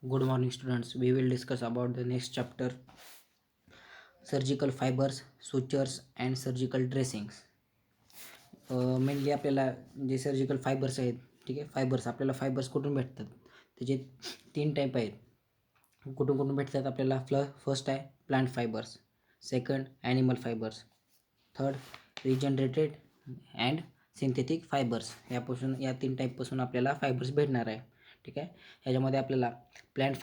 Good morning, students. We will discuss about the next chapter, surgical fibers, sutures and surgical dressings. Mainly आपल्याला जे surgical fibres आहेत, ठीक आहे, fibres आपल्याला fibres कुठून भेटतात, त्याचे 3 टाईप आहेत. कुठून कुठून भेटतात आपल्याला? फर्स्ट आहे plant fibres, second animal fibres, third regenerated and synthetic fibres. या 3 टाईपपासून आपल्याला फायबर्स भेटणार आहे. ठीक आहे. ह्याच्यामध्ये आपल्याला प्लांट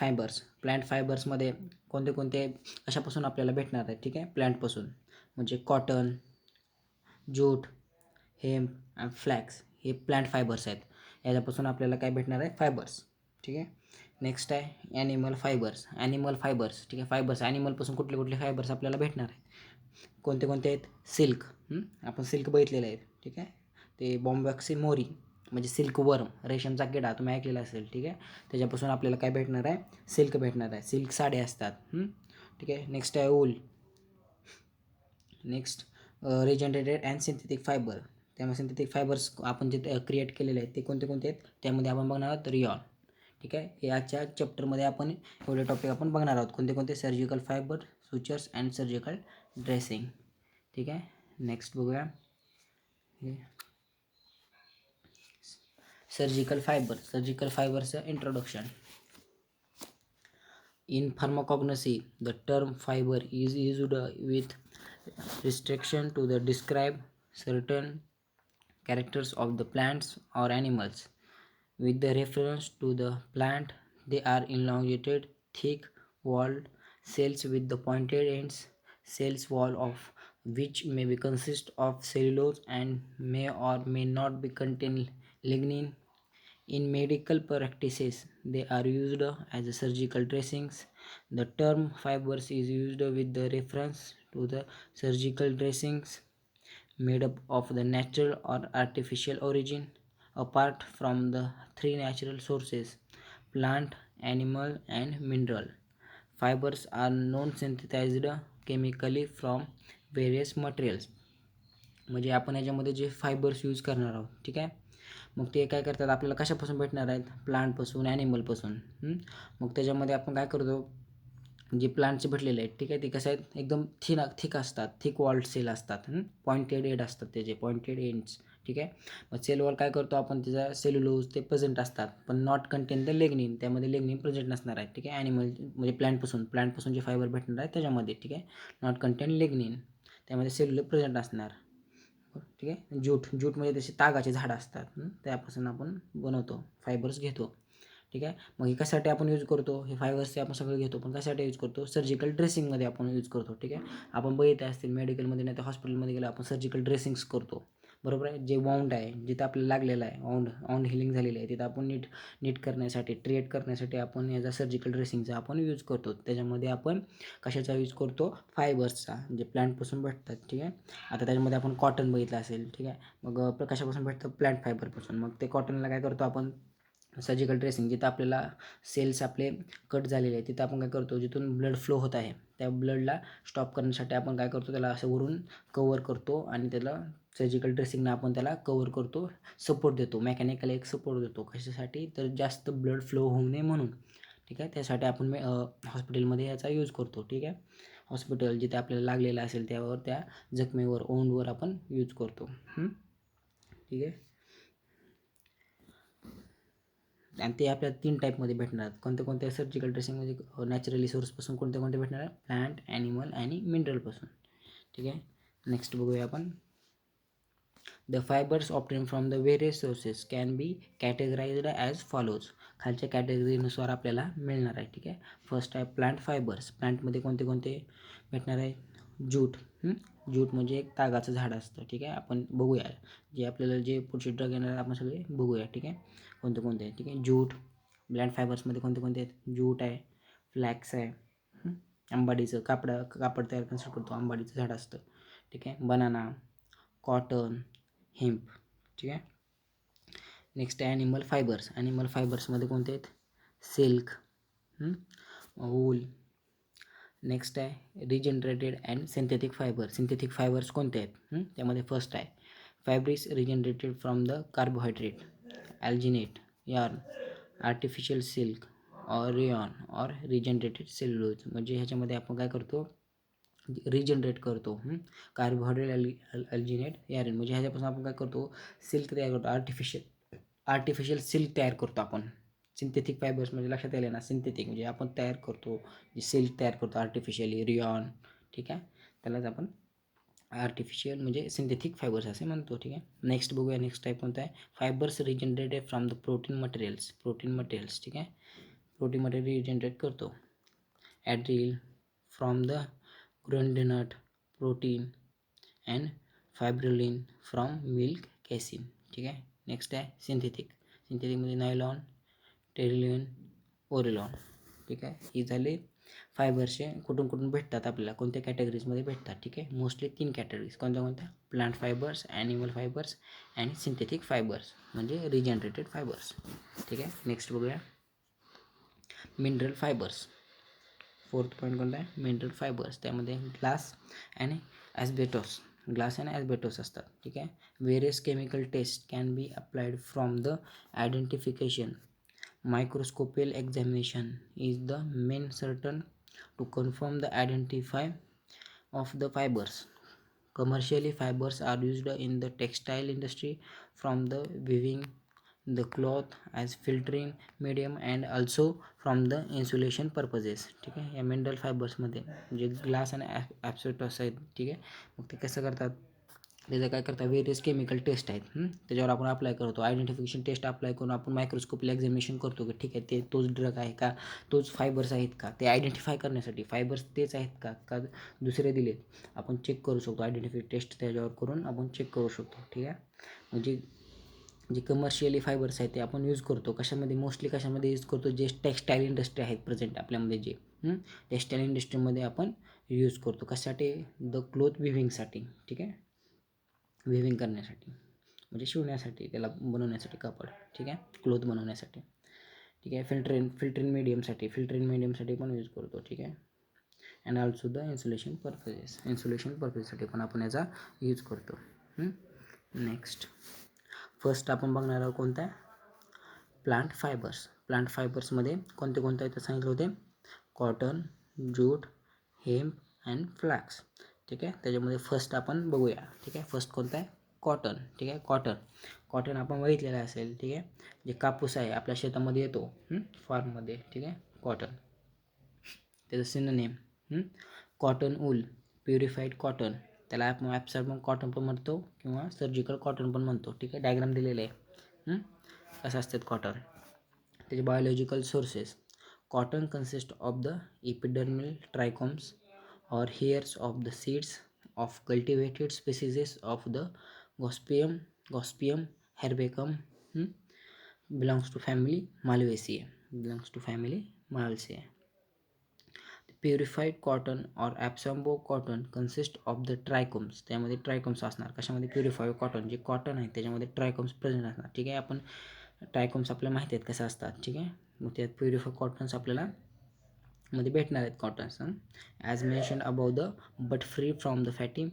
फायबर्समध्ये कोणते कोणते कशापासून आपल्याला भेटणार आहे? ठीक आहे, प्लांटपासून म्हणजे cotton, jute, hemp and flax हे प्लांट फायबर्स आहेत. याच्यापासून आपल्याला काय भेटणार आहे? फायबर्स. ठीक आहे. नेक्स्ट आहे ॲनिमल फायबर्स. ठीक आहे, फायबर्स ॲनिमलपासून कुठले कुठले फायबर्स आपल्याला भेटणार आहेत? कोणते कोणते आहेत? सिल्क. आपण सिल्क बघितलेलं आहे. ठीक आहे, ते बॉम्बॅक्सी मोरी म्हणजे सिल्क वर्म, रेशमचा किडा तुम्ही ऐकलेला असेल. ठीक आहे, त्याच्यापासून आपल्याला काय भेटणार आहे? सिल्क भेटणार आहे. सिल्क साड्या असतात. ठीक आहे. नेक्स्ट आहे wool. Next regenerated and synthetic fibre. त्यामुळे सिंथेटिक फायबर्स आपण जे क्रिएट केलेले आहेत ते कोणते कोणते आहेत? त्यामध्ये आपण बघणार आहोत रियॉन. ठीक आहे, याच्या चॅप्टरमध्ये आपण एवढे टॉपिक आपण बघणार आहोत. कोणते कोणते? Surgical fibre, sutures and surgical dressing. ठीक आहे. नेक्स्ट बघूया सर्जिकल फायबरचं introduction. In pharmacognosy, the term fiber is used with restriction to the describe certain characters of the plants or animals. With the reference to the plant, they are elongated, thick-walled cells with the pointed ends, cells wall of which may be consist of cellulose and may or may not be contain lignin. In medical practices, they are used as a surgical dressings. The term fibers is used with the reference to the surgical dressings made up of the natural or artificial origin. Apart from the three natural sources, plant, animal, and mineral, fibers are non-synthesized chemically from various materials. म्हणजे आपण याच्यामध्ये जे fibres use करणार आहोत. ठीक आहे, मग ते काय करतात? आपल्याला कशापासून भेटणार आहेत? प्लांटपासून, ॲनिमलपासून. मग त्याच्यामध्ये आपण काय करतो? जे प्लांटचे भेटलेले आहेत, ठीक आहे, ते कसं आहेत? एकदम थिक असतात, थिक वॉल्ड सेल असतात, पॉइंटेड एड असतात त्याचे, पॉइंटेड एंड्स. ठीक आहे, मग सेल वॉल काय करतो आपण? त्याचा सेल्युलोज ते प्रेझेंट असतात, पण नॉट कंटेन द लेग्निन, त्यामध्ये लेग्निन प्रेझेंट नसणार आहे. ठीक आहे, ॲनिमल म्हणजे प्लांटपासून जे फायबर भेटणार आहे त्याच्यामध्ये. ठीक आहे, नॉट कंटेन लेग्निन, त्यामध्ये सेल्युलोज प्रेझेंट असणार. ठीक आहे. ज्यूट म्हणजे तसे तागाचे झाडं असतात, त्यापासून आपण बनवतो, फायबर्स घेतो. ठीक आहे, मग हे कशासाठी आपण यूज करतो? हे फायबर्सचे आपण सगळं घेतो, पण कशासाठी यूज करतो? सर्जिकल ड्रेसिंगमध्ये आपण यूज करतो. ठीक आहे, आपण बघितले असतील मेडिकलमध्ये नाही तर हॉस्पिटलमध्ये गेलं आपण सर्जिकल ड्रेसिंग्स करतो. बरोबर आहे. जे वाउंड आहे, जिथं आपल्याला लागलेलं आहे, वाउंड हिलिंग झालेली आहे, तिथं आपण नीट करण्यासाठी, ट्रीट करण्यासाठी आपण याचा सर्जिकल ड्रेसिंगचा आपण यूज करतो. त्याच्यामध्ये आपण कशाचा यूज करतो? फायबर्सचा, जे प्लांटपासून भेटतात. ठीक आहे, आता त्याच्यामध्ये आपण कॉटन बघितलं असेल. ठीक आहे, मग कशापासून भेटतं? प्लांट फायबरपासून. मग ते कॉटनला काय करतो आपण? सर्जिकल ड्रेसिंग, जिथं आपल्याला सेल्स आपले कट झालेले आहेत तिथं आपण काय करतो? जिथून ब्लड फ्लो होत आहे त्या ब्लडला स्टॉप करण्यासाठी आपण काय करतो? त्याला असं वरून कवर करतो आणि त्याला सर्जिकल ड्रेसिंगनं आपण त्याला कवर करतो, सपोर्ट देतो, मेकॅनिकल एक सपोर्ट देतो. कशासाठी? तर जास्त ब्लड फ्लो होऊ नये म्हणून. ठीक आहे, त्यासाठी आपण हॉस्पिटलमध्ये याचा यूज करतो. ठीक आहे, हॉस्पिटल जिथे आपल्याला लागलेलं असेल त्यावर, त्या जखमेवर, ओंडवर आपण यूज करतो. ठीक आहे, आणि ते आपल्याला 3 टाईपमध्ये भेटणार. कोणते कोणते? सर्जिकल ड्रेसिंगमध्ये नॅचरली सोर्सपासून कोणते कोणते भेटणार? प्लांट, ॲनिमल आणि मिनरलपासून. ठीक आहे, नेक्स्ट बघूया आपण. The fibres obtain from the various sources can be categorised as follows. खालच्या कॅटेगरीनुसार आपल्याला मिळणार आहे. ठीक आहे, फर्स्ट आहे प्लांट फायबर्स. प्लांटमध्ये कोणते कोणते भेटणार आहे? ज्यूट. ज्यूट म्हणजे एक तागाचं झाड असतं. ठीक आहे, आपण बघूया जे आपल्याला जे पुढचे ड्रग येणार आपण सगळे बघूया. ठीक आहे, कोणते कोणते आहे? ठीक आहे, ज्यूट. प्लांट फायबर्समध्ये कोणते कोणते आहेत? ज्यूट आहे, फ्लॅक्स आहे, आंबाडीचं कापड तयार करण्यासाठी करतो, आंबाडीचं झाड असतं. ठीक आहे, बनाना, कॉटन, हेम्प. ठीक आहे, नेक्स्ट आहे ॲनिमल फायबर्समध्ये कोणते आहेत? Silk, wool. नेक्स्ट आहे रिजनरेटेड अँड सिंथेटिक फायबर्स कोणते आहेत? त्यामध्ये फर्स्ट आहे fabrics regenerated from the carbohydrate, alginate, yarn, artificial silk, और रेयॉन और रिजनरेटेड सेल्युलोज. म्हणजे ह्याच्यामध्ये आपण काय करतो, रिजनरेट करतो. कार्बोहायड्रेट अल्जिनेट यारिन म्हणजे ह्याच्यापासून आपण काय करतो, सिल्क तयार करतो. आर्टिफिशियल सिल्क तयार करतो आपण. सिंथेटिक फायबर्स म्हणजे लक्षात आले ना, सिंथेटिक म्हणजे आपण तयार करतो, जे सिल्क तयार करतो आर्टिफिशियली, रियॉन. ठीक आहे, त्यालाच आपण आर्टिफिशियल म्हणजे सिंथेटिक फायबर्स असे म्हणतो. ठीक आहे, नेक्स्ट बघूया. नेक्स्ट टाईप कोणता आहे, fibres regenerated from the protein materials. ठीक आहे, प्रोटीन मटेरियल रिजनरेट करतो. Ardil from the groundnut protein and Fibrolane from milk casein. ठीक आहे, नेक्स्ट आहे सिंथेटिकमध्ये नायलॉन, टेरिलिन, ओरिलॉन. ठीक आहे, ही झाली फायबरचे कुठून भेटतात आपल्याला, कोणत्या कॅटेगरीजमध्ये भेटतात. ठीक आहे, मोस्टली 3 कॅटेगरीज कोणत्या, प्लांट फायबर्स, ॲनिमल फायबर्स आणि सिंथेटिक फायबर्स म्हणजे रिजनरेटेड फायबर्स. ठीक आहे, नेक्स्ट बघूया मिनरल फायबर्स. 4th पॉईंट कोणता आहे, मिनरल फायबर्स. त्यामध्ये ग्लास आणि ॲस्बेटोस असतात. ठीक आहे, various chemical test can be applied from the identification. Microscopical examination is the main certain to confirm the identify of the fibers. Commercially, fibers are used in the textile industry from the weaving the cloth as filtering medium and also from the insulation purposes. ठीक आहे, या mineral फायबर्समध्ये जे glass आणि ॲब्सोटॉस आहेत. ठीक आहे, मग ते कसं करतात, त्याचं काय करतात, वेरियस केमिकल टेस्ट आहेत. त्याच्यावर आपण अप्लाय करतो, आयडेंटिफिकेशन टेस्ट अप्लाय करून आपण मायक्रोस्कोपला एक्झामिनेशन करतो की ठीक आहे ते तोच ड्रग आहे का, तोच फायबर्स आहेत का, ते आयडेंटिफाय करण्यासाठी फायबर्स तेच आहेत का दुसरे दिलेत आपण चेक करू शकतो. आयडेंटिफाय टेस्ट त्याच्यावर करून आपण चेक करू शकतो. ठीक आहे, म्हणजे जे कमर्शियली फायबर्स आहेत ते आपण यूज करतो मोस्टली कशामध्ये यूज करतो, जे टेक्स्टाईल इंडस्ट्री आहेत प्रेझेंट आपल्यामध्ये, जे टेक्स्टाईल इंडस्ट्रीमध्ये आपण यूज करतो. कशासाठी, द क्लोथ विव्हिंगसाठी. ठीक आहे, विव्हिंग करण्यासाठी म्हणजे शिवण्यासाठी, त्याला बनवण्यासाठी कापड. ठीक आहे, क्लोथ बनवण्यासाठी. ठीक आहे, फिल्टरिंग मीडियमसाठी पण यूज करतो. ठीक आहे, अँड ऑल्सो द इन्सुलेशन पर्पजेससाठी पण आपण याचा यूज करतो. नेक्स्ट फर्स्ट आपण बघणार आहोत कोणता आहे, प्लांट फायबर्समध्ये कोणते आहेत ते सांगितले होते, cotton, jute, hemp and flax. ठीक आहे, त्याच्यामध्ये फर्स्ट आपण बघूया. ठीक आहे, फर्स्ट कोणता आहे, कॉटन. ठीक आहे, कॉटन आपण बघितलेलं असेल. ठीक आहे, जे कापूस आहे आपल्या शेतामध्ये येतो फार्ममध्ये. ठीक आहे, कॉटन. त्याचं synonym cotton wool, purified cotton, त्याला आपण ॲब्सॉर्बन कॉटन पण म्हणतो किंवा सर्जिकल कॉटन पण म्हणतो. ठीक आहे, डायग्राम दिलेले आहे कसं असतात कॉटन. त्याचे biological sources, cotton consist of the epidermal trichomes or hairs of the seeds of cultivated species of the Gossypium herbacum. Belongs to family Malvaceae. Purified cotton or absombo cotton consist of the trichomes. त्यामध्ये ट्रायकोम्स असणार. कशामध्ये, purified cotton, जे cotton आहे त्याच्यामध्ये ट्रायकोम्स present असणार. ठीक आहे, आपण ट्रायकोम्स आपल्याला माहिती आहेत कसं असतात. ठीक आहे, मग त्यात प्युरिफाईड कॉटन्स आपल्याला मध्ये भेटणार आहेत cottons. As mention above the but free from the fatty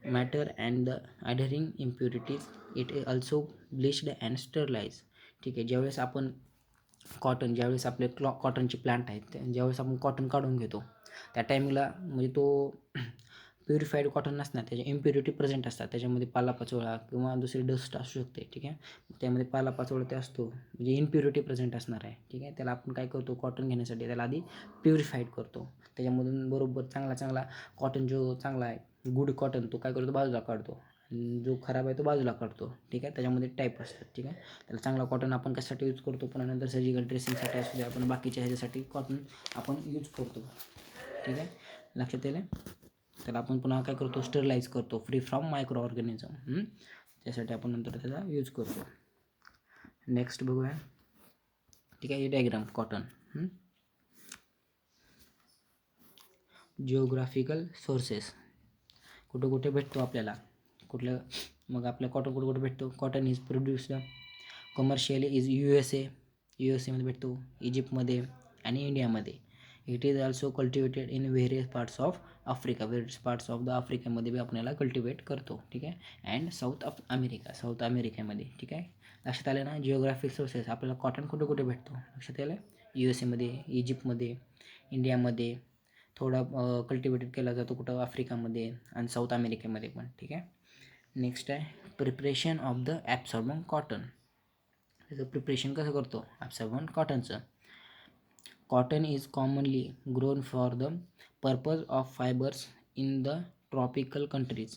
matter and the adhering impurities. It is also bleached and sterilise. ठीक आहे, ज्यावेळेस आपण ज्यावेळेस आपले कॉटनचे प्लांट आहेत, ज्यावेळेस आपण कॉटन काढून घेतो त्या टाईमला म्हणजे तो प्युरिफाईड कॉटन नसणार, त्याच्या इम्प्युरिटी प्रेझेंट असतात. त्याच्यामध्ये पालापाचोळा किंवा दुसरी डस्ट असू शकते. ठीक आहे, त्यामध्ये पालापाचोळा ते असतो म्हणजे इम्प्युरिटी प्रेझेंट असणार आहे. ठीक आहे, त्याला आपण काय करतो, कॉटन घेण्यासाठी त्याला आधी प्युरिफाईड करतो. त्याच्यामधून बरोबर चांगला कॉटन जो चांगला आहे, गुड कॉटन, तो काय करतो, बाजूला काढतो. जो खराब आहे तो बाजूला काढतो. ठीक आहे, त्याच्यामध्ये टाईप असतात. ठीक आहे, त्याला चांगला कॉटन आपण कशासाठी यूज करतो, पण नंतर सर्जिकल ड्रेसिंगसाठी असू द्या, आपण बाकीच्या ह्याच्यासाठी कॉटन आपण यूज करतो. ठीक आहे, लक्षात येईल. त्याला आपण पुन्हा काय करतो, स्टरलाइज करतो, फ्री फ्रॉम मायक्रो ऑर्गॅनिझम. त्यासाठी आपण नंतर त्याचा यूज करतो. नेक्स्ट बघूया. ठीक आहे, डायग्राम कॉटन. जिओग्राफिकल सोर्सेस, कुठे भेटतो आपल्याला, मग आपल्या कॉटन कुठे भेटतो, cotton is produced commercially is यूएसएमध्ये भेटतो, इजिप्तमध्ये आणि इंडियामध्ये. It is also cultivated in various parts of Africa. Of the आफ्रिकेमध्ये बी आपल्याला कल्टिवेट करतो. ठीक आहे, अँड साऊथ अमेरिकेमध्ये. ठीक आहे, लक्षात आलं ना. जिओग्राफिक सोर्सेस आपल्याला कॉटन कुठे भेटतो, लक्षात आलं. USA मध्ये, इजिप्तमध्ये, इंडियामध्ये थोडा कल्टिवेटेड केला जातो, कुठं आफ्रिकामध्ये आणि साऊथ अमेरिकेमध्ये पण. ठीक आहे. नेक्स्ट आहे प्रिपरेशन ऑफ द ॲब्सॉर्बंट कॉटन. त्याचं प्रिपरेशन कसं करतो ॲब्सॉर्बंट कॉटनचं. Cotton is commonly grown for the purpose of fibers in the tropical countries.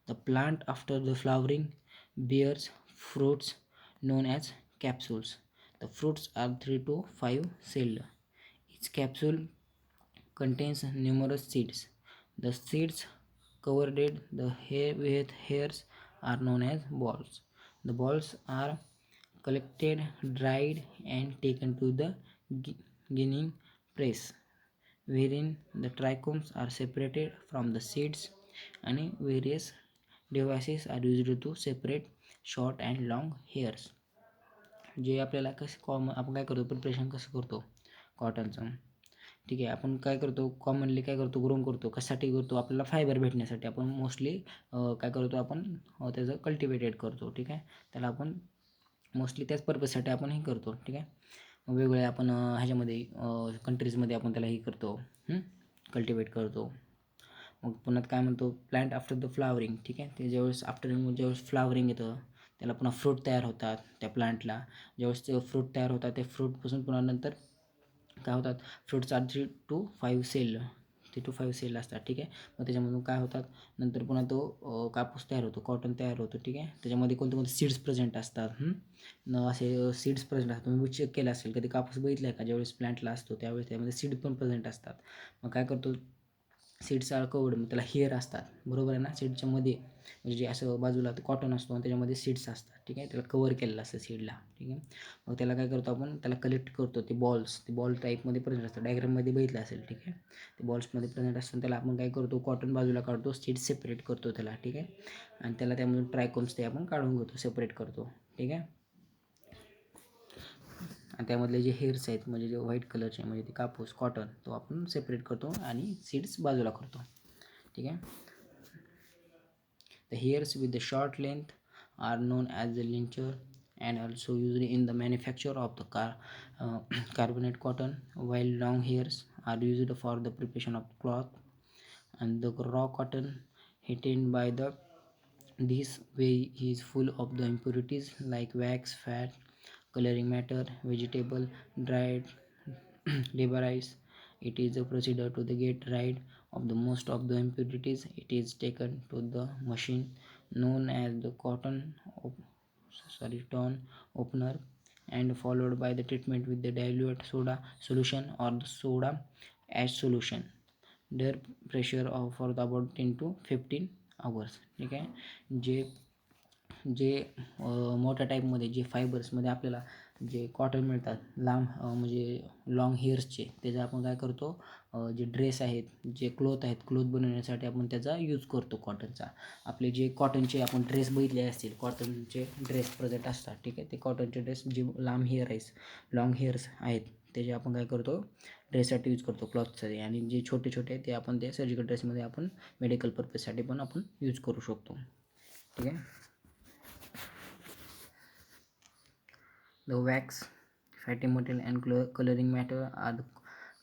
The plant, after the flowering, bears fruits known as capsules. The fruits are 3 to 5 celled. Each capsule contains numerous seeds. The seeds covered the hair with hairs are known as balls. The balls are collected, dried, and taken to the ginning press, wherein the trichomes are separated from the seeds, and various devices are used to separate short and long hairs. जे आपल्याला कसं आपण काय करतो preparation कसं करतो कॉटनचं. ठीक आहे. आपण काय करतो कॉमनली काय करतो ग्रोन करतो कशासाठी करतो आपल्याला फायबर भेटण्यासाठी. आपण मोस्टली काय करतो आपण त्याचं कल्टिवेटेड करतो. ठीक आहे. त्याला आपण मोस्टली त्याच पर्पजसाठी आपण हे करतो. ठीक आहे. वेगवेगळ्या आपण ह्याच्यामध्ये कंट्रीजमध्ये आपण त्याला हे करतो कल्टिवेट करतो. मग पुन्हा काय म्हणतो प्लांट आफ्टर द फ्लावरिंग. ठीक आहे. ते ज्यावेळेस फ्लावरिंग येतं त्याला पुन्हा फ्रूट तयार होतात त्या प्लांटला. ज्यावेळेस ते फ्रूट तयार होतात ते फ्रूटपासून पुन्हा नंतर काय होतात फ्रूट्स आर 3 to 5 सेल असतात. ठीक आहे. मग त्याच्यामधून काय होतात नंतर पुन्हा तो कापूस तयार होतो, कॉटन तयार होतो. ठीक आहे. त्याच्यामध्ये कोणते कोणते सीड्स प्रेझेंट असतात. असे सीड्स प्रेझेंट असतात. तुम्ही चेक केलं असेल कधी कापूस बघितला आहे का ज्यावेळेस प्लांटला असतो त्यावेळेस त्यामध्ये सीड पण प्रेझेंट असतात. मग काय करतो सीड्स आर कवर्ड मग त्याला हेअर असतात. बरोबर आहे ना. सीडच्या मध्ये म्हणजे जे असं बाजूला कॉटन असतो आणि त्याच्यामध्ये सीड्स असतात. ठीक आहे. त्याला कवर केलेलं असतं सीडला. ठीक आहे. मग त्याला काय करतो आपण त्याला कलेक्ट करतो ते बॉल टाईपमध्ये प्रेझेंट असतात. डायग्राममध्ये बघितलं असेल. ठीक आहे. ते बॉल्समध्ये प्रेझेंट असतात. त्याला आपण काय करतो कॉटन बाजूला काढतो सीड्स सेपरेट करतो त्याला. ठीक आहे. आणि त्याला त्यामधून ट्रायकोम्स ते आपण काढून घेतो सेपरेट करतो. ठीक आहे. आणि त्यामधले जे हेअर्स आहेत म्हणजे जे व्हाईट कलरचे म्हणजे ते कापूस कॉटन तो आपण सेपरेट करतो आणि सीड्स बाजूला करतो. ठीक आहे. The hairs with the short length are known as the lincher and also used in the manufacture of the carbonate cotton, while long hairs are used for the preparation of cloth. And the raw cotton hidden by the this way is full of the impurities like wax, fat, coloring matter, vegetable, dried debris. It is a procedure to the get rid of the most of the impurities. It is taken to the machine known as the ton opener and followed by the treatment with the dilute soda solution or the soda ash solution. Their pressure of for the about 10 to 15 hours. ठीक आहे. जे मोठ्या टाईपमध्ये जे फायबर्समध्ये आपल्याला जे cotton मिळतात लांब म्हणजे लाँग हेअर्सचे त्याचा आपण काय करतो जे ड्रेस आहेत जे क्लोथ आहेत क्लोथ बनवण्यासाठी आपण त्याचा यूज करतो कॉटनचा. आपले जे कॉटनचे आपण ड्रेस बघितले असतील कॉटनचे ड्रेस प्रेझेंट असतात. ठीक आहे. ते कॉटनचे ड्रेस जे लांब लॉंग हेअर्स आहेत त्याचे आपण काय करतो ड्रेससाठी यूज करतो क्लॉथसाठी. आणि जे छोटे छोटे ते आपण ते सर्जिकल ड्रेसमध्ये आपण मेडिकल पर्पजसाठी पण आपण यूज करू शकतो. ठीक आहे. The wax, fatty material and coloring matter are the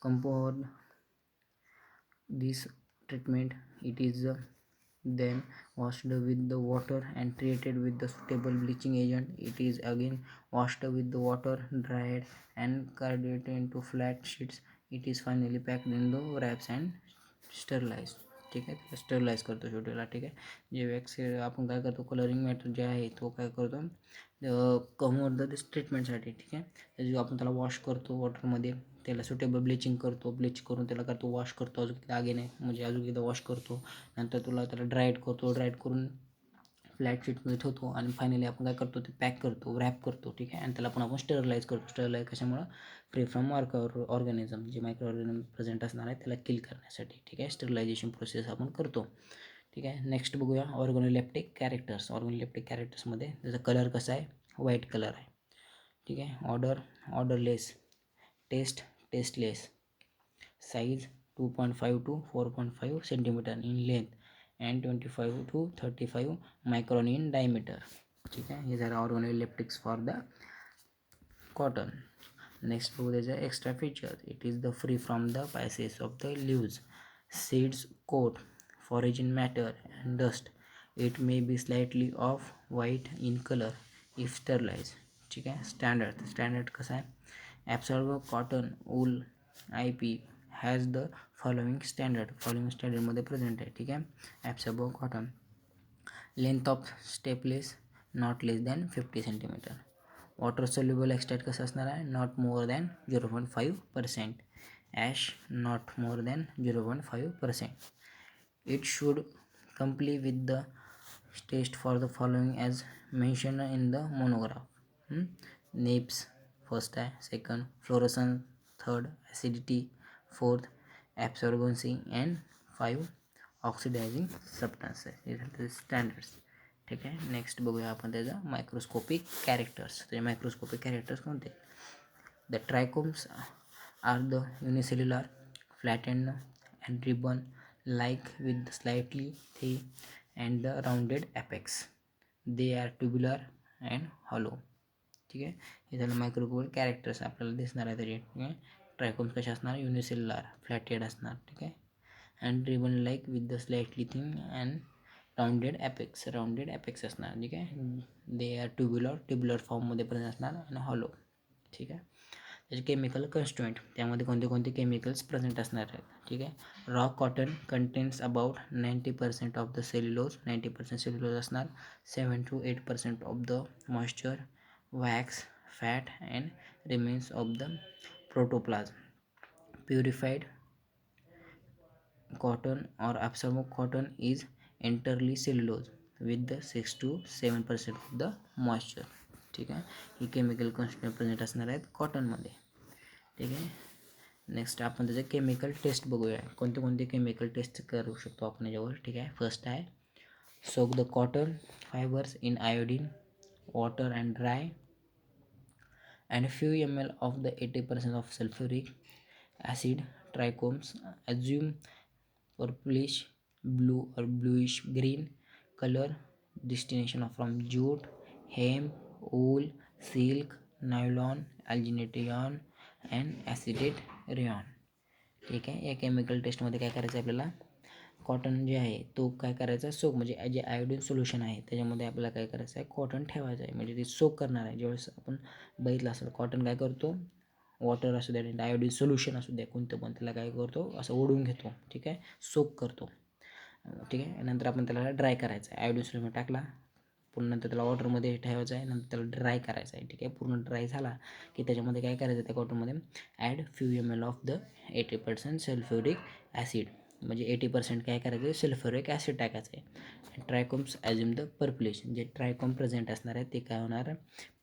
compound. This treatment it is then washed with the water and treated with the suitable bleaching agent. It is again washed with the water, dried and cut it into flat sheets. It is finally packed in the wraps and sterilized. ठीक आहे. Sterilise करतो शेवटीला. ठीक आहे. जे wax आपण काय करतो colouring matter जे आहे तो काय करतो कमवतो ट्रीटमेंटसाठी. ठीक आहे. त्याची आपण त्याला वॉश करतो वॉटरमध्ये त्याला सुटेबल ब्लिचिंग करतो ब्लीच करून त्याला करतो वॉश करतो अजून दागिने म्हणजे अजून एकदा वॉश करतो. नंतर त्याला ड्राईड करतो ड्राईड करून फ्लॅट शीटमध्ये ठेवतो आणि फायनली आपण काय करतो ते पॅक करतो रॅप करतो. ठीक आहे. आणि त्याला पण आपण स्टरलाइज करतो. स्टरलाइज कशामुळं फ्री फ्रॉम ऑर्गॅनिझम जे मायक्रो ऑर्गॅनिझम प्रेझेंट असणार आहे त्याला किल करण्यासाठी. ठीक आहे. स्टरलायझेशन प्रोसेस आपण करतो. ठीक आहे. नेक्स्ट बघूया ऑर्गनोलेप्टिक कॅरेक्टर्स. ऑर्गनोलेप्टिक कॅरेक्टर्समध्ये त्याचा कलर कसा आहे व्हाईट कलर आहे. ठीक आहे. Odourless, tasteless, size 2.5 to 4.5 centimetre in length and 25 to 35 micron in diameter. ठीक आहे. हे झालं organoleptics for the cotton. Next बघू त्याचे extra features. It is the free from the pieces of the leaves, seeds, coat, foraging matter and dust. It may be slightly off white in color if sterilized. ठीक आहे. Standard कसं आहे, absorb cotton wool I P has the following स्टँडर्डमध्ये present आहे. ठीक आहे. Absorb cotton length of stepless not less than 50 centimetre. Water soluble extract कसं असणार आहे, not more than 0.5%. Ash not more than 0.5%. It should comply with the test for the following as mentioned in the monograph. NAEPS first आहे, second fluorescence, third acidity, fourth absorbency and 5 oxidizing substances. These are the standards. ठीक आहे. Next बघूया आपण त्याचा microscopic characters. त्याचे microscopic characters कोणते. The trichomes are the unicellular flattened and ribbon like with the slightly thin and the rounded apex. They are tubular and hollow. ठीक आहे. हे झालं मायक्रोस्कोपिक कॅरेक्टर्स आपल्याला दिसणार आहे त्याचे. ठीक आहे. ट्रायकोम्स कसे असणार, युनिसेल्युलर फ्लॅटेड असणार. ठीक आहे. And ribbon like with the slightly thin and rounded apex असणार. ठीक आहे. दे आर ट्युब्युलर फॉर्ममध्ये पण असणार आणि हॉलो. ठीक आहे. त्याचे केमिकल कन्स्टिट्युएंट, त्यामध्ये कोणते कोणते केमिकल्स प्रेझेंट असणार आहेत. ठीक आहे. Raw cotton contains about 90% of the cellulose, 90% cellulose असणार. 7 to 8% of the moisture, wax, fat and remains of the protoplasm. Purified cotton or absorb cotton is entirely cellulose with the 6 to 7% of the moisture. ठीक आहे. ही chemical कन्स्टिट्युएंट present असणार आहेत कॉटनमध्ये. ठीक आहे. Next आपण त्याचे केमिकल टेस्ट बघूया. कोणते कोणते केमिकल टेस्ट करू शकतो आपण याच्यावर. ठीक आहे. फर्स्ट आहे soak the cotton fibres in iodine water and dry and few ml of the 80% of sulphuric acid. Trichomes assume purplish blue or bluish green color. Destination from jute, hemp, wool, silk, nylon, alginate yarn and acetate rayon. ठीक आहे. या chemical टेस्टमध्ये काय करायचं आहे आपल्याला, cotton जे आहे तो काय करायचा, सोक म्हणजे जे आयोडीन सोल्युशन आहे त्याच्यामध्ये आपल्याला काय करायचं आहे, कॉटन ठेवायचं आहे. म्हणजे ते सोक करणार आहे. ज्यावेळेस आपण बघितलं असेल कॉटन काय करतो, वॉटर असू द्या आयोडीन सोल्युशन असू द्या कोणतं पण, त्याला काय करतो असं ओढून घेतो. ठीक आहे. सोक करतो. ठीक आहे. नंतर आपण त्याला ड्राय करायचं आहे. आयोडीन सोल्युशन टाकला, पुन्हा नंतर त्याला वॉटरमध्ये ठेवायचं आहे, नंतर त्याला ड्राय करायचं आहे. ठीक आहे. पूर्ण ड्राय झाला की त्याच्यामध्ये काय करायचं, त्या कॉटनमध्ये add few ml of the 80% sulphuric acid. म्हणजे 80% काय करायचं, सल्फ्युरिक ॲसिड टाकायचं आहे. ट्रायकोम्स ॲज्युम द पर्पलिश, जे ट्रायकोम प्रेझेंट असणार आहे ते काय होणार,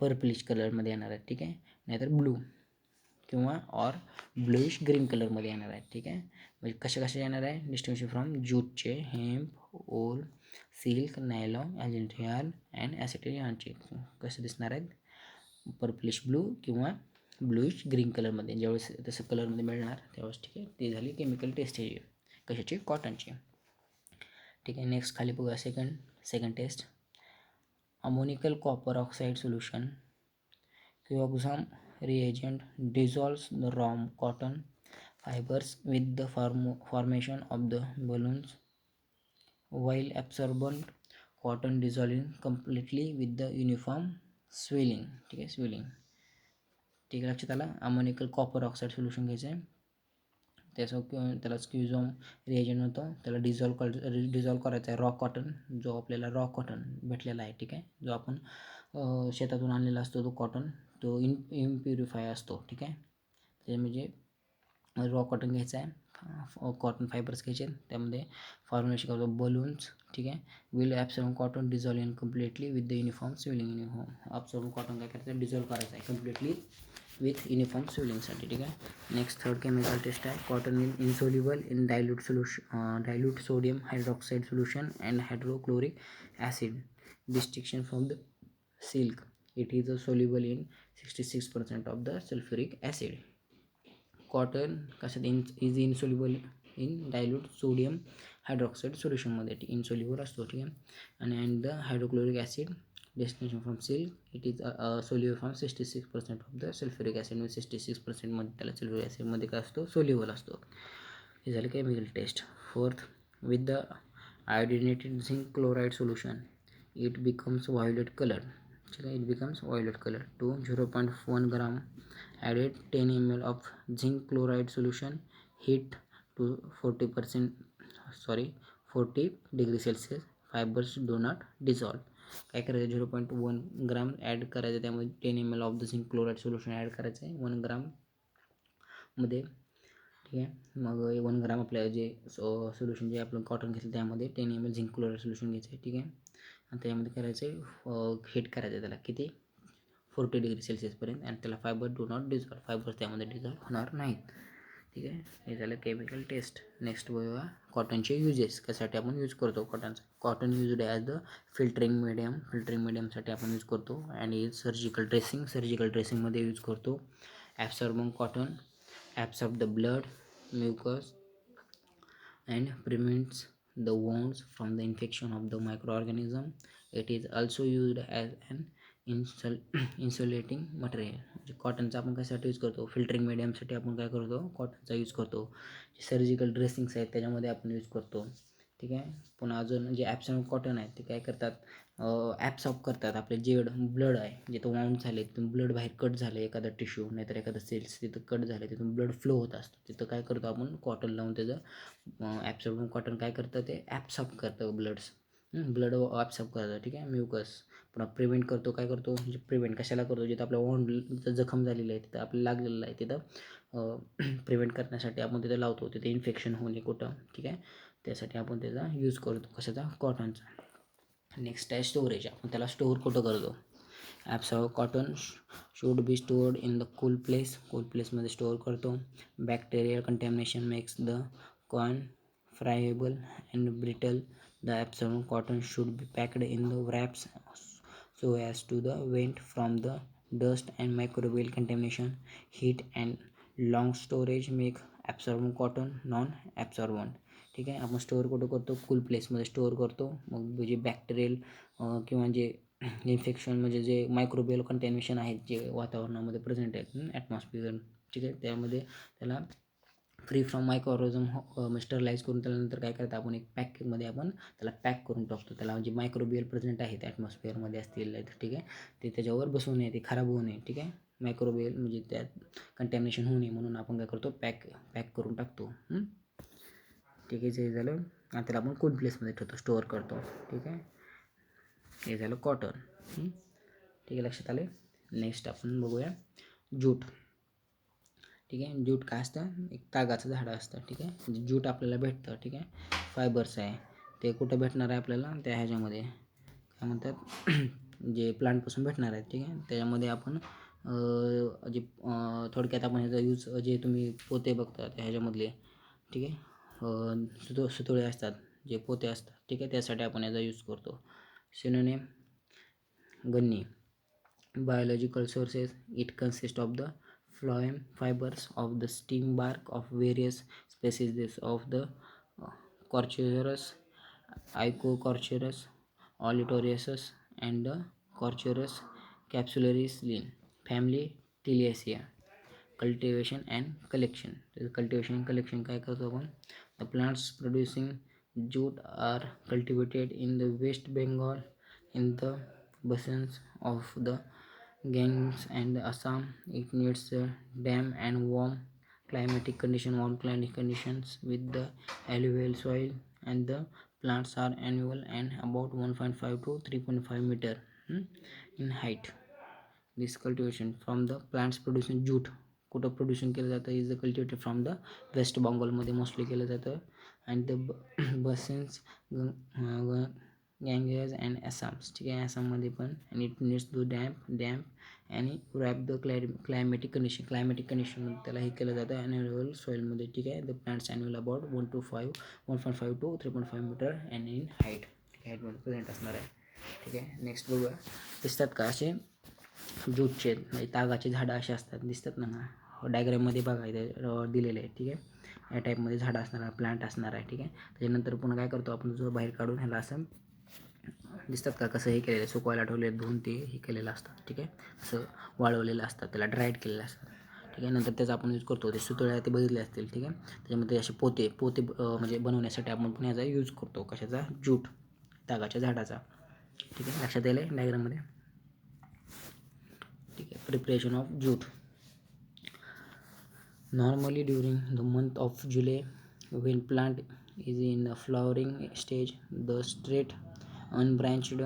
पर्पलिश कलरमध्ये येणार आहे. ठीक आहे. नाहीतर ब्लू किंवा ऑर ब्लूइश ग्रीन कलरमध्ये येणार आहे. ठीक आहे. म्हणजे कशा येणार आहे, डिस्टिंग्विशन फ्रॉम ज्यूटचे, हेम्प, ओल, सिल्क, नायलॉन, ॲल्जिनियन अँड ॲसिटिलियनचे कसे दिसणार आहेत, पर्पलिश ब्लू किंवा ब्लूइश ग्रीन कलरमध्ये. ज्यावेळेस तसं कलरमध्ये मिळणार त्यावेळेस. ठीक आहे. ती झाली केमिकल टेस्ट ह्याची कशाची, कॉटनची. ठीक आहे. नेक्स्ट खाली बघूया second test. Ammoniacal copper oxide solution cuoxam reagent dissolves the raw cotton fibers with the formation of the balloons, while absorbent cotton dissolving completely with the uniform swelling. ठीक आहे. Swelling. ठीक आहे. लक्षात आलं. अमोनिकल कॉपर ऑक्साईड सोल्युशन घ्यायचं आहे, त्याला स्क्युझोम reagent होतं, त्याला डिझॉल्व करायचं आहे रॉ कॉटन, जो आपल्याला रॉ कॉटन भेटलेला आहे. ठीक आहे. जो आपण शेतातून आणलेला असतो तो कॉटन, तो इम्प्युरिफाय असतो. ठीक आहे. ते म्हणजे रॉ कॉटन घ्यायचं आहे, कॉटन फायबर्स घ्यायचे, त्यामध्ये फॉर्म्युलेशन करतो बलून्स. ठीक आहे. Will absorb cotton dissolve in completely with the uniform swelling. Absorb cotton काय करायचं, डिझॉल्व करायचं आहे कम्प्लिटली विथ युनिफॉर्म स्वेलिंगसाठी. ठीक आहे. नेक्स्ट थर्ड केमिकल टेस्ट आहे. Cotton is insoluble in dilute sodium hydroxide solution and hydrochloric acid. Distinction from the silk, it is soluble in 66% of the sulfuric acid. Cotton कशात is insoluble in dilute sodium hydroxide solution मध्ये, insoluble असतो. ठीक आहे. आणि the hydrochloric acid destination from silk. It is soluble from 66% of the sulfuric acid. म्हणजे 66% मध्ये त्याला sulphuric ॲसिडमध्ये काय असतो, सोल्युबल असतो. हे झालं chemical test. Fourth, with the iodinated zinc chloride solution it becomes violet color. It becomes violet color. To 0.1 gram added 10 ml of zinc chloride solution, heat to 40 degree Celsius. Fibers do not dissolve. काय करायचं, 0.1 ग्राम add करायचं, त्यामध्ये 10 ml of the zinc chloride solution add करायचं आहे 1 ग्राममध्ये. ठीक आहे. मग 1 ग्राम आपल्या जे सोल्युशन जे आपण कॉटन घेतलं त्यामध्ये 10 ml झिंक क्लोराईड सोल्युशन घ्यायचं आहे. ठीक आहे. आणि त्याच्यामध्ये करायचं आहे हीट करायचं आहे त्याला किती, 40 डिग्री सेल्सिअसपर्यंत. आणि त्याला fibre do not dissolve, fibres त्यामध्ये डिझॉल्व होणार नाहीत. ठीक आहे. हे झालं केमिकल टेस्ट. नेक्स्ट बघूया कॉटनचे युजेस, कशासाठी आपण यूज करतो कॉटनचा. Cotton used as the filtering मिडियमसाठी आपण यूज करतो. आणि सर्जिकल ड्रेसिंगमध्ये यूज करतो. Absorbing cotton absorb the blood, mucus and prevents the wounds from the infection of the microorganism. It is also used as an insulating material. म्हणजे कॉटनचा आपण कशासाठी यूज करतो, फिल्टरिंग मीडियमसाठी आपण काय करतो, कॉटनचा यूज करतो. सर्जिकल ड्रेसिंग्स आहेत त्याच्यामध्ये आपण यूज करतो. ठीक आहे. पुन्हा अजून जे ॲब्सॉर्ब कॉटन आहे ते काय करतात, ॲब्सॉर्ब करतात आपले जे ब्लड आहे, जे तो वाउंड झाले तिथून ब्लड बाहेर कट झालं, एखादा टिश्यू नाहीतर एखादा सेल्स तिथं कट झाले, तिथून ब्लड फ्लो होत असतो, तिथं काय करतो आपण कॉटन लावून त्याचं ॲब्सॉर्बिंग कॉटन काय करतं, ते ॲब्सॉर्ब करतं ब्लड ॲब्सॉर्ब करतं. ठीक आहे. म्युकस पुन्हा प्रिव्हेंट करतो, काय करतो म्हणजे प्रिव्हेंट कशाला करतो, जिथं आपल्या वॉन्ड जिथं जखम झालेली आहे तिथं आपल्याला लागलेलं आहे तिथं प्रिव्हेंट करण्यासाठी आपण तिथं लावतो, तिथे इन्फेक्शन होणे कुठं. ठीक आहे. त्यासाठी आपण त्याचा यूज करतो, कशाचा, कॉटनचा. नेक्स्ट आहे स्टोरेज, आपण त्याला स्टोअर कुठं करतो. Absorb cotton should be stored in the cool प्लेसमध्ये स्टोअर करतो. Bacterial contamination makes the corn friable and brittle. The absorb cotton should be packed in the wraps so as to the vent from the dust and microbial contamination. Heat and long storage make absorbent cotton non-absorbent. ठीक आहे. आपण store कुठं करतो, cool प्लेसमध्ये store करतो. मग जे bacterial किंवा जे इन्फेक्शन म्हणजे जे मायक्रोबियल कंटॅमिनेशन आहेत जे वातावरणामध्ये प्रेझेंट आहेत ॲटमॉस्फिअर. ठीक आहे. त्यामध्ये त्याला फ्री फ्रॉम मायक्रोऑर्गॅनिझम स्टरलाइज करून त्यानंतर काय करतं आपण, एक पॅकमध्ये आपण त्याला पॅक करून टाकतो. त्याला जे मायक्रोबियल प्रेझेंट आहेत ॲटमॉस्फिअरमध्ये असतील, ठीक आहे, ते त्याच्यावर बसू नये, ते खराब होऊ नये. ठीक आहे. मायक्रोबियल म्हणजे त्यात कंटॅमिनेशन होऊ नये म्हणून आपण काय करतो, पॅक करून टाकतो. ठीक आहे. जे झालं. आणि त्याला आपण कूल प्लेसमध्ये ठेवतो, स्टोअर करतो. ठीक आहे. हे झालं कॉटन. ठीक आहे. लक्षात आले. नेक्स्ट आपण बघूया ज्यूट. ठीक आहे. ज्यूट काय असतं, एक तागाचं झाड असतं. ठीक आहे. ज्यूट आपल्याला भेटतं. ठीक आहे. फायबर्स आहे ते कुठं भेटणार आहे आपल्याला, त्या ह्याच्यामध्ये काय म्हणतात जे प्लांटपासून भेटणार आहेत. ठीक आहे. त्याच्यामध्ये आपण जे थोडक्यात आपण ह्याचा यूज, जे तुम्ही पोते बघता त्या ह्याच्यामधले, ठीक आहे, सुतोळे असतात, जे पोते असतात. ठीक आहे. त्यासाठी आपण याचा यूज करतो. Synonym gunny biological sources. It consists of the phloem fibers of the stem bark of various species of the Corchorus, Icocorchorus, Olitorius, and the Corchorus capsularis line, family Tiliaceae. Cultivation and collection. Cultivation and collection काय करतो आपण, the plants producing jute are cultivated in the West Bengal, in the basins of the Ganges and Assam. It needs damp and warm climatic conditions with the alluvial soil, and the plants are annual and about 1.5 to 3.5 meter in height. This cultivation from the plants producing jute कुठं production केलं जातं, is the cultivated from the west बेंगॉलमध्ये mostly केलं जातं. And the basins Ganges and Assams. ठीक आहे. आसाममध्ये पण. And it needs to damp आणि रॅप द क्लायमॅटिक कंडिशनमध्ये त्याला हे केलं जातं ॲन्युअल सॉईलमध्ये. ठीक आहे. The plants annual about 1.5 to 3.5 metre and in height. ठीक आहे. हाईटमध्ये प्रेझेंट असणार आहे. ठीक आहे. नेक्स्ट बघूया. दिसतात का असे ज्यूटचे म्हणजे तागाचे झाडं असे असतात, दिसतात ना डायग्राममध्ये बघा, इथे दिलेले आहे. ठीक आहे. या टाईपमध्ये झाडं असणार आहे, प्लांट असणार आहे. ठीक आहे. त्याच्यानंतर पुन्हा काय करतो आपण, जो बाहेर काढून ह्याला असं दिसतात का कसं हे केलेलं, सुकवायला ठेवले, धुवून ते हे केलेलं असतं. ठीक आहे, असं वाळवलेलं असतात, त्याला ड्राईड केलेलं असतं. ठीक आहे, नंतर त्याचा आपण यूज करतो. ते सुतळ्या ते बघितले असतील. ठीक आहे, त्याच्यामध्ये असे पोते पोते म्हणजे बनवण्यासाठी आपण पण याचा यूज करतो. कशाचा? ज्यूट, तागाच्या झाडाचा. ठीक आहे, लक्षात येईल डायग्राममध्ये. ठीक आहे, preparation of jute. Normally during the month of July, when plant is in the flowering stage, the straight unbranched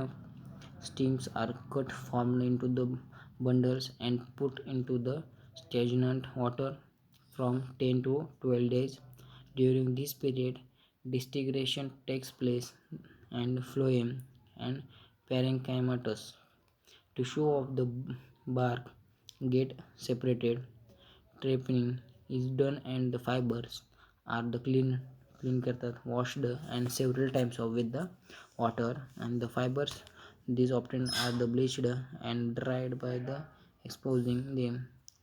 stems are cut, formed into the bundles, and put into the stagnant water from 10 to 12 days. During this period, distillation takes place, and phloem and parenchymatous tissue of the bark get separated. Tripping is done and the fibers are the clean करतात, washed and several times of with the water, and the fibers these often are the bleached and dried by the exposing them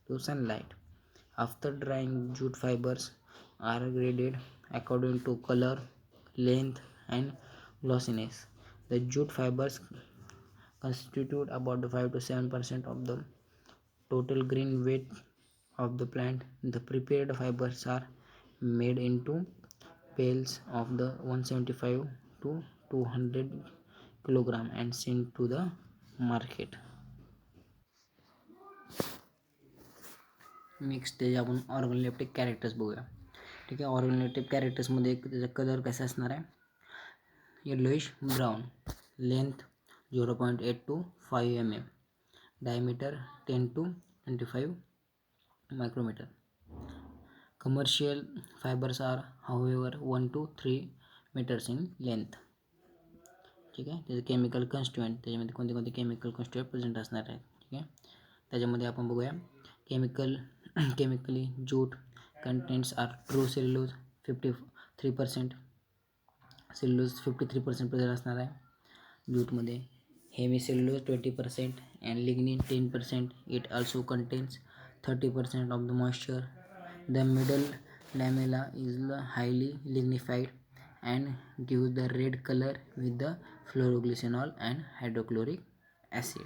to sunlight. After drying, jute fibers are graded according to color, length and glossiness. The jute fibers constitute about 5 to 7% of the total green weight of the plant. The prepared fibers are made into bales of the 175 to 200 kilogram and sent to the market. Next त्याचे आपण ऑर्गनोलेप्टिक characters बघूया. ठीक आहे, ऑर्गनोलेप्टिक कॅरेक्टर्समध्ये त्याचा colour कसा असणार आहे? Yellowish brown, length 0.8 to 5 mm, diameter 10 to 25 micrometer. Commercial fibers are however 1 to 3 meters in length. ठीक आहे, त्याचे केमिकल कन्स्टिट्युएंट, त्याच्यामध्ये कोणते कोणते केमिकल कन्स्टिट्युएंट प्रेझेंट असणार आहेत. ठीक आहे, त्याच्यामध्ये आपण बघूया chemically jute contents are true cellulose 53%, cellulose 53% present असणार आहे जूटमध्ये. Hemicellulose 20% and lignin 10%. It also contains 30% of the moisture. The middle lamella is highly lignified and gives the red color with the phloroglucinol and hydrochloric acid.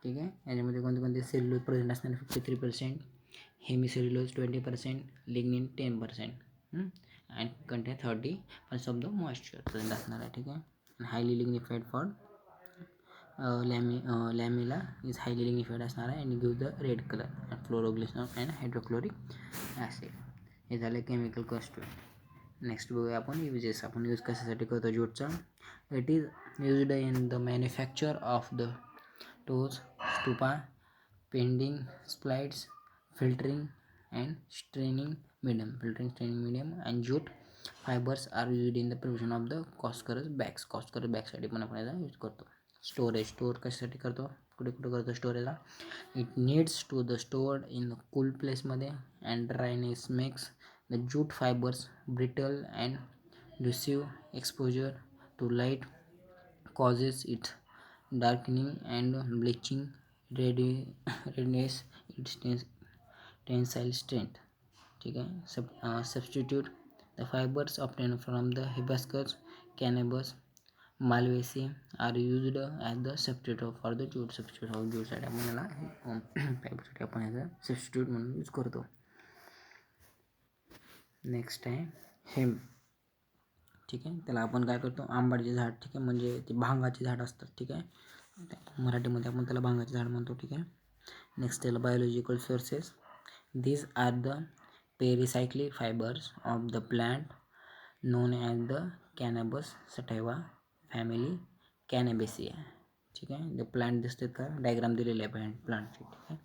ठीक आहे, याच्यामध्ये कोणते कोणते cellulose present असणार? 53%, hemicellulose 20%, lignin 10%, and contain 30% of the moisture present असणार आहे. ठीक आहे, highly lignified for lamella is highly lignified असणार आहे आणि give the red colour, phloroglucinol and hydrochloric acid. हे झालं केमिकल कन्स्टिट्युएंट. नेक्स्ट बघूया आपण युजेस. आपण यूज कशासाठी करतो ज्यूटचा? It is used in the manufacture of the toes, stupa, pending slides, filtering and straining medium, and jute fibers are used in the production of the Cosker's bags. Cosker's बॅगसाठी पण आपण याचा use करतो. Store कशासाठी करतो? कुठे करतो स्टोरेजला? It needs to the stored in the cool प्लेसमध्ये, and dryness makes the jute fibers brittle and receive exposure to light causes its darkening and bleaching, redness, its tensile strength. ठीक आहे, substitute the fibers obtained from the hibiscus, cannabis, malvaceae are used as the substitute for the jute. Substitute of jute साठी आपण याला फायबरसाठी आपण याचा substitute म्हणून use करतो. नेक्स्ट आहे हेम्प. ठीक आहे, त्याला आपण काय करतो? आंबाडीचे झाड. ठीक आहे, म्हणजे ते भांगाचे झाड असतात. ठीक आहे, मराठीमध्ये आपण त्याला भांगाचे झाड म्हणतो. ठीक आहे, नेक्स्ट त्याला biological sources. These are the pericyclic fibres of the plant known as the Cannabis sativa family Cannabaceae. ठीक आहे, द प्लांट दिसतात का? डायग्राम दिलेले आहे प्लांटची. ठीक आहे,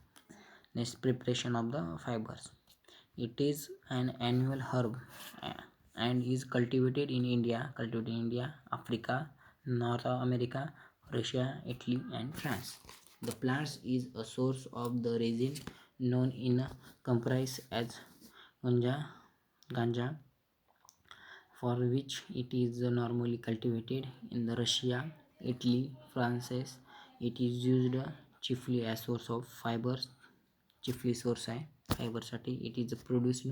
next preparation of the fibres. It is an annual herb and is cultivated in India, Africa, North America, Russia, Italy and France. The plant is a source of the resin known in comprise as ganja, for which it is normally cultivated in the Russia, Italy, France. It is used chiefly as source of fibers. chiefly source आहे फायबरसाठी. It is produced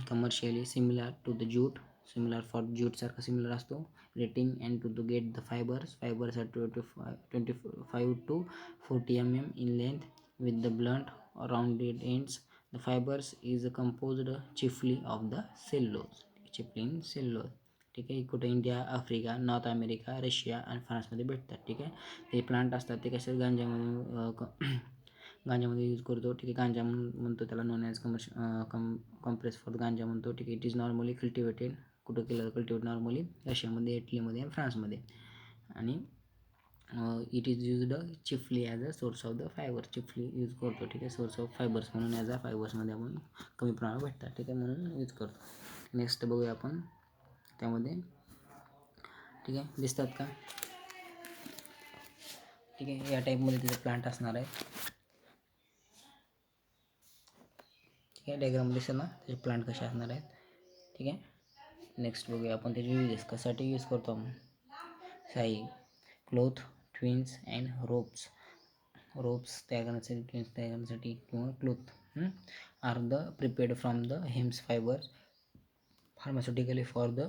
commercially similar to the jute, similar for jute सारखा similar असतो. Retting and to get the fibres are 25 to 40 in length with the blunt or rounded ends. The fibers is composed chiefly of the cellulose, ठीक आहे. कुठे India, Africa, north America, Russia आणि फ्रान्समध्ये भेटतात. ठीक आहे. ते प्लांट असतात ते कसे गांजामध्ये गांजामध्ये यूज करतो. ठीक आहे. गांजा म्हणतो त्याला, नोन ॲज कम्प्रेस फॉर गांजा म्हणतो. ठीक आहे. इट इज नॉर्मली कल्टिवेटेड, कुठं केलं कल्टिवेट नॉर्मली रशियामध्ये, इटलीमध्ये आणि फ्रान्समध्ये. आणि it is used chiefly as a source of the fibre, chiefly use करतो. ठीक आहे. सोर्स ऑफ फायबर्स म्हणून ॲज अ फायबर्समध्ये आपण कमी प्रमाणात भेटतात. ठीक आहे, म्हणून यूज करतो. नेक्स्ट बघूया आपण त्यामध्ये. ठीक आहे, दिसतात का? ठीक आहे, या टाईपमध्ये तिथे प्लांट असणार आहे. ठीक आहे, डायग्राम दिसेल ना त्याचे प्लांट कसे असणार आहेत. ठीक आहे. नेक्स्ट बघूया आपण त्याचे युजेस कशासाठी यूज करतो आपण. Sail cloth, twines and ropes तयार करण्यासाठी, ट्विन्स तयार करण्यासाठी किंवा cloth are the prepared from the hemps fibres pharmaceutically for the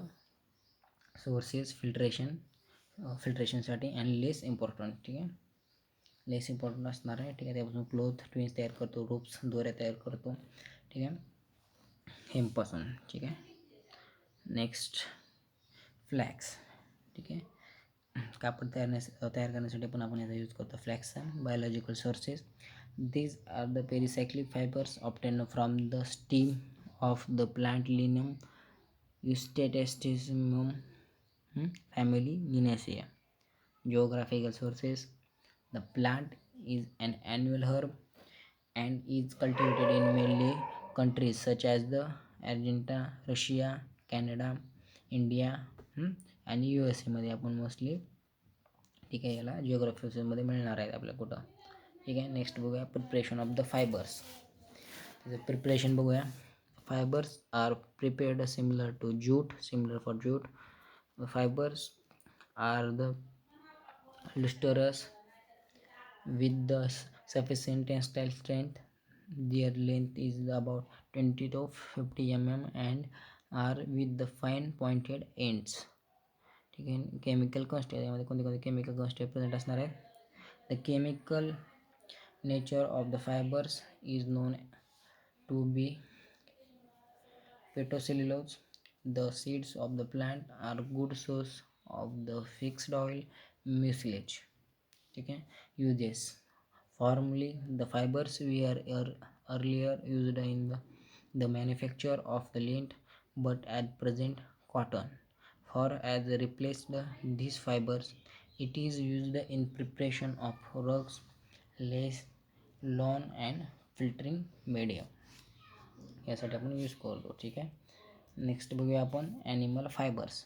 sources फिल्ट्रेशनसाठी अँड लेस इम्पॉर्टंट. ठीक आहे, लेस इम्पॉर्टंट असणार आहे. ठीक आहे, त्यापासून क्लोथ, ट्विन्स तयार करतो, रोप्स दोऱ्या तयार करतो. ठीक आहे, हेम्पपासून. ठीक आहे. Next flax. ठीक आहे, कापड तयार करण्यासाठी पण आपण याचा यूज करतो. Flax biological sources. These are the pericyclic fibres obtain from the stem of the plant Linum usitatissimum family Linaceae. Geographical sources. The plant is an annual herb and is cultivated in mainly countries such as the Argentina, Russia, Canada, India आणि USA मध्ये आपण mostly. ठीक आहे, याला जिओग्राफिकलमध्ये मिळणार आहेत आपल्या कुठं. ठीक आहे. नेक्स्ट बघूया प्रिपरेशन ऑफ द फायबर्स. त्याचं प्रिपरेशन बघूया. Fibres are prepared similar for jute. Fibers are the lustrous with the sufficient tensile strength. Their length is about 20 to 50 and are with the fine pointed ends. ठीक आहे. Chemical constant, यामध्ये कोणते कोणते chemical constant present असणार आहे. The chemical nature of the fibres is known to be pectocellulose. The seeds of the plant are good source of the fixed oil mucilage. ठीक है. Uses. Formerly the fibers were earlier used in the manufacture of the lint, but at present cotton for as replaced these fibers. It is used in preparation of rugs, lace, lawn and filtering medium. यासाठी आपण use करतो. ठीक आहे. Next बघूया आपण animal fibres.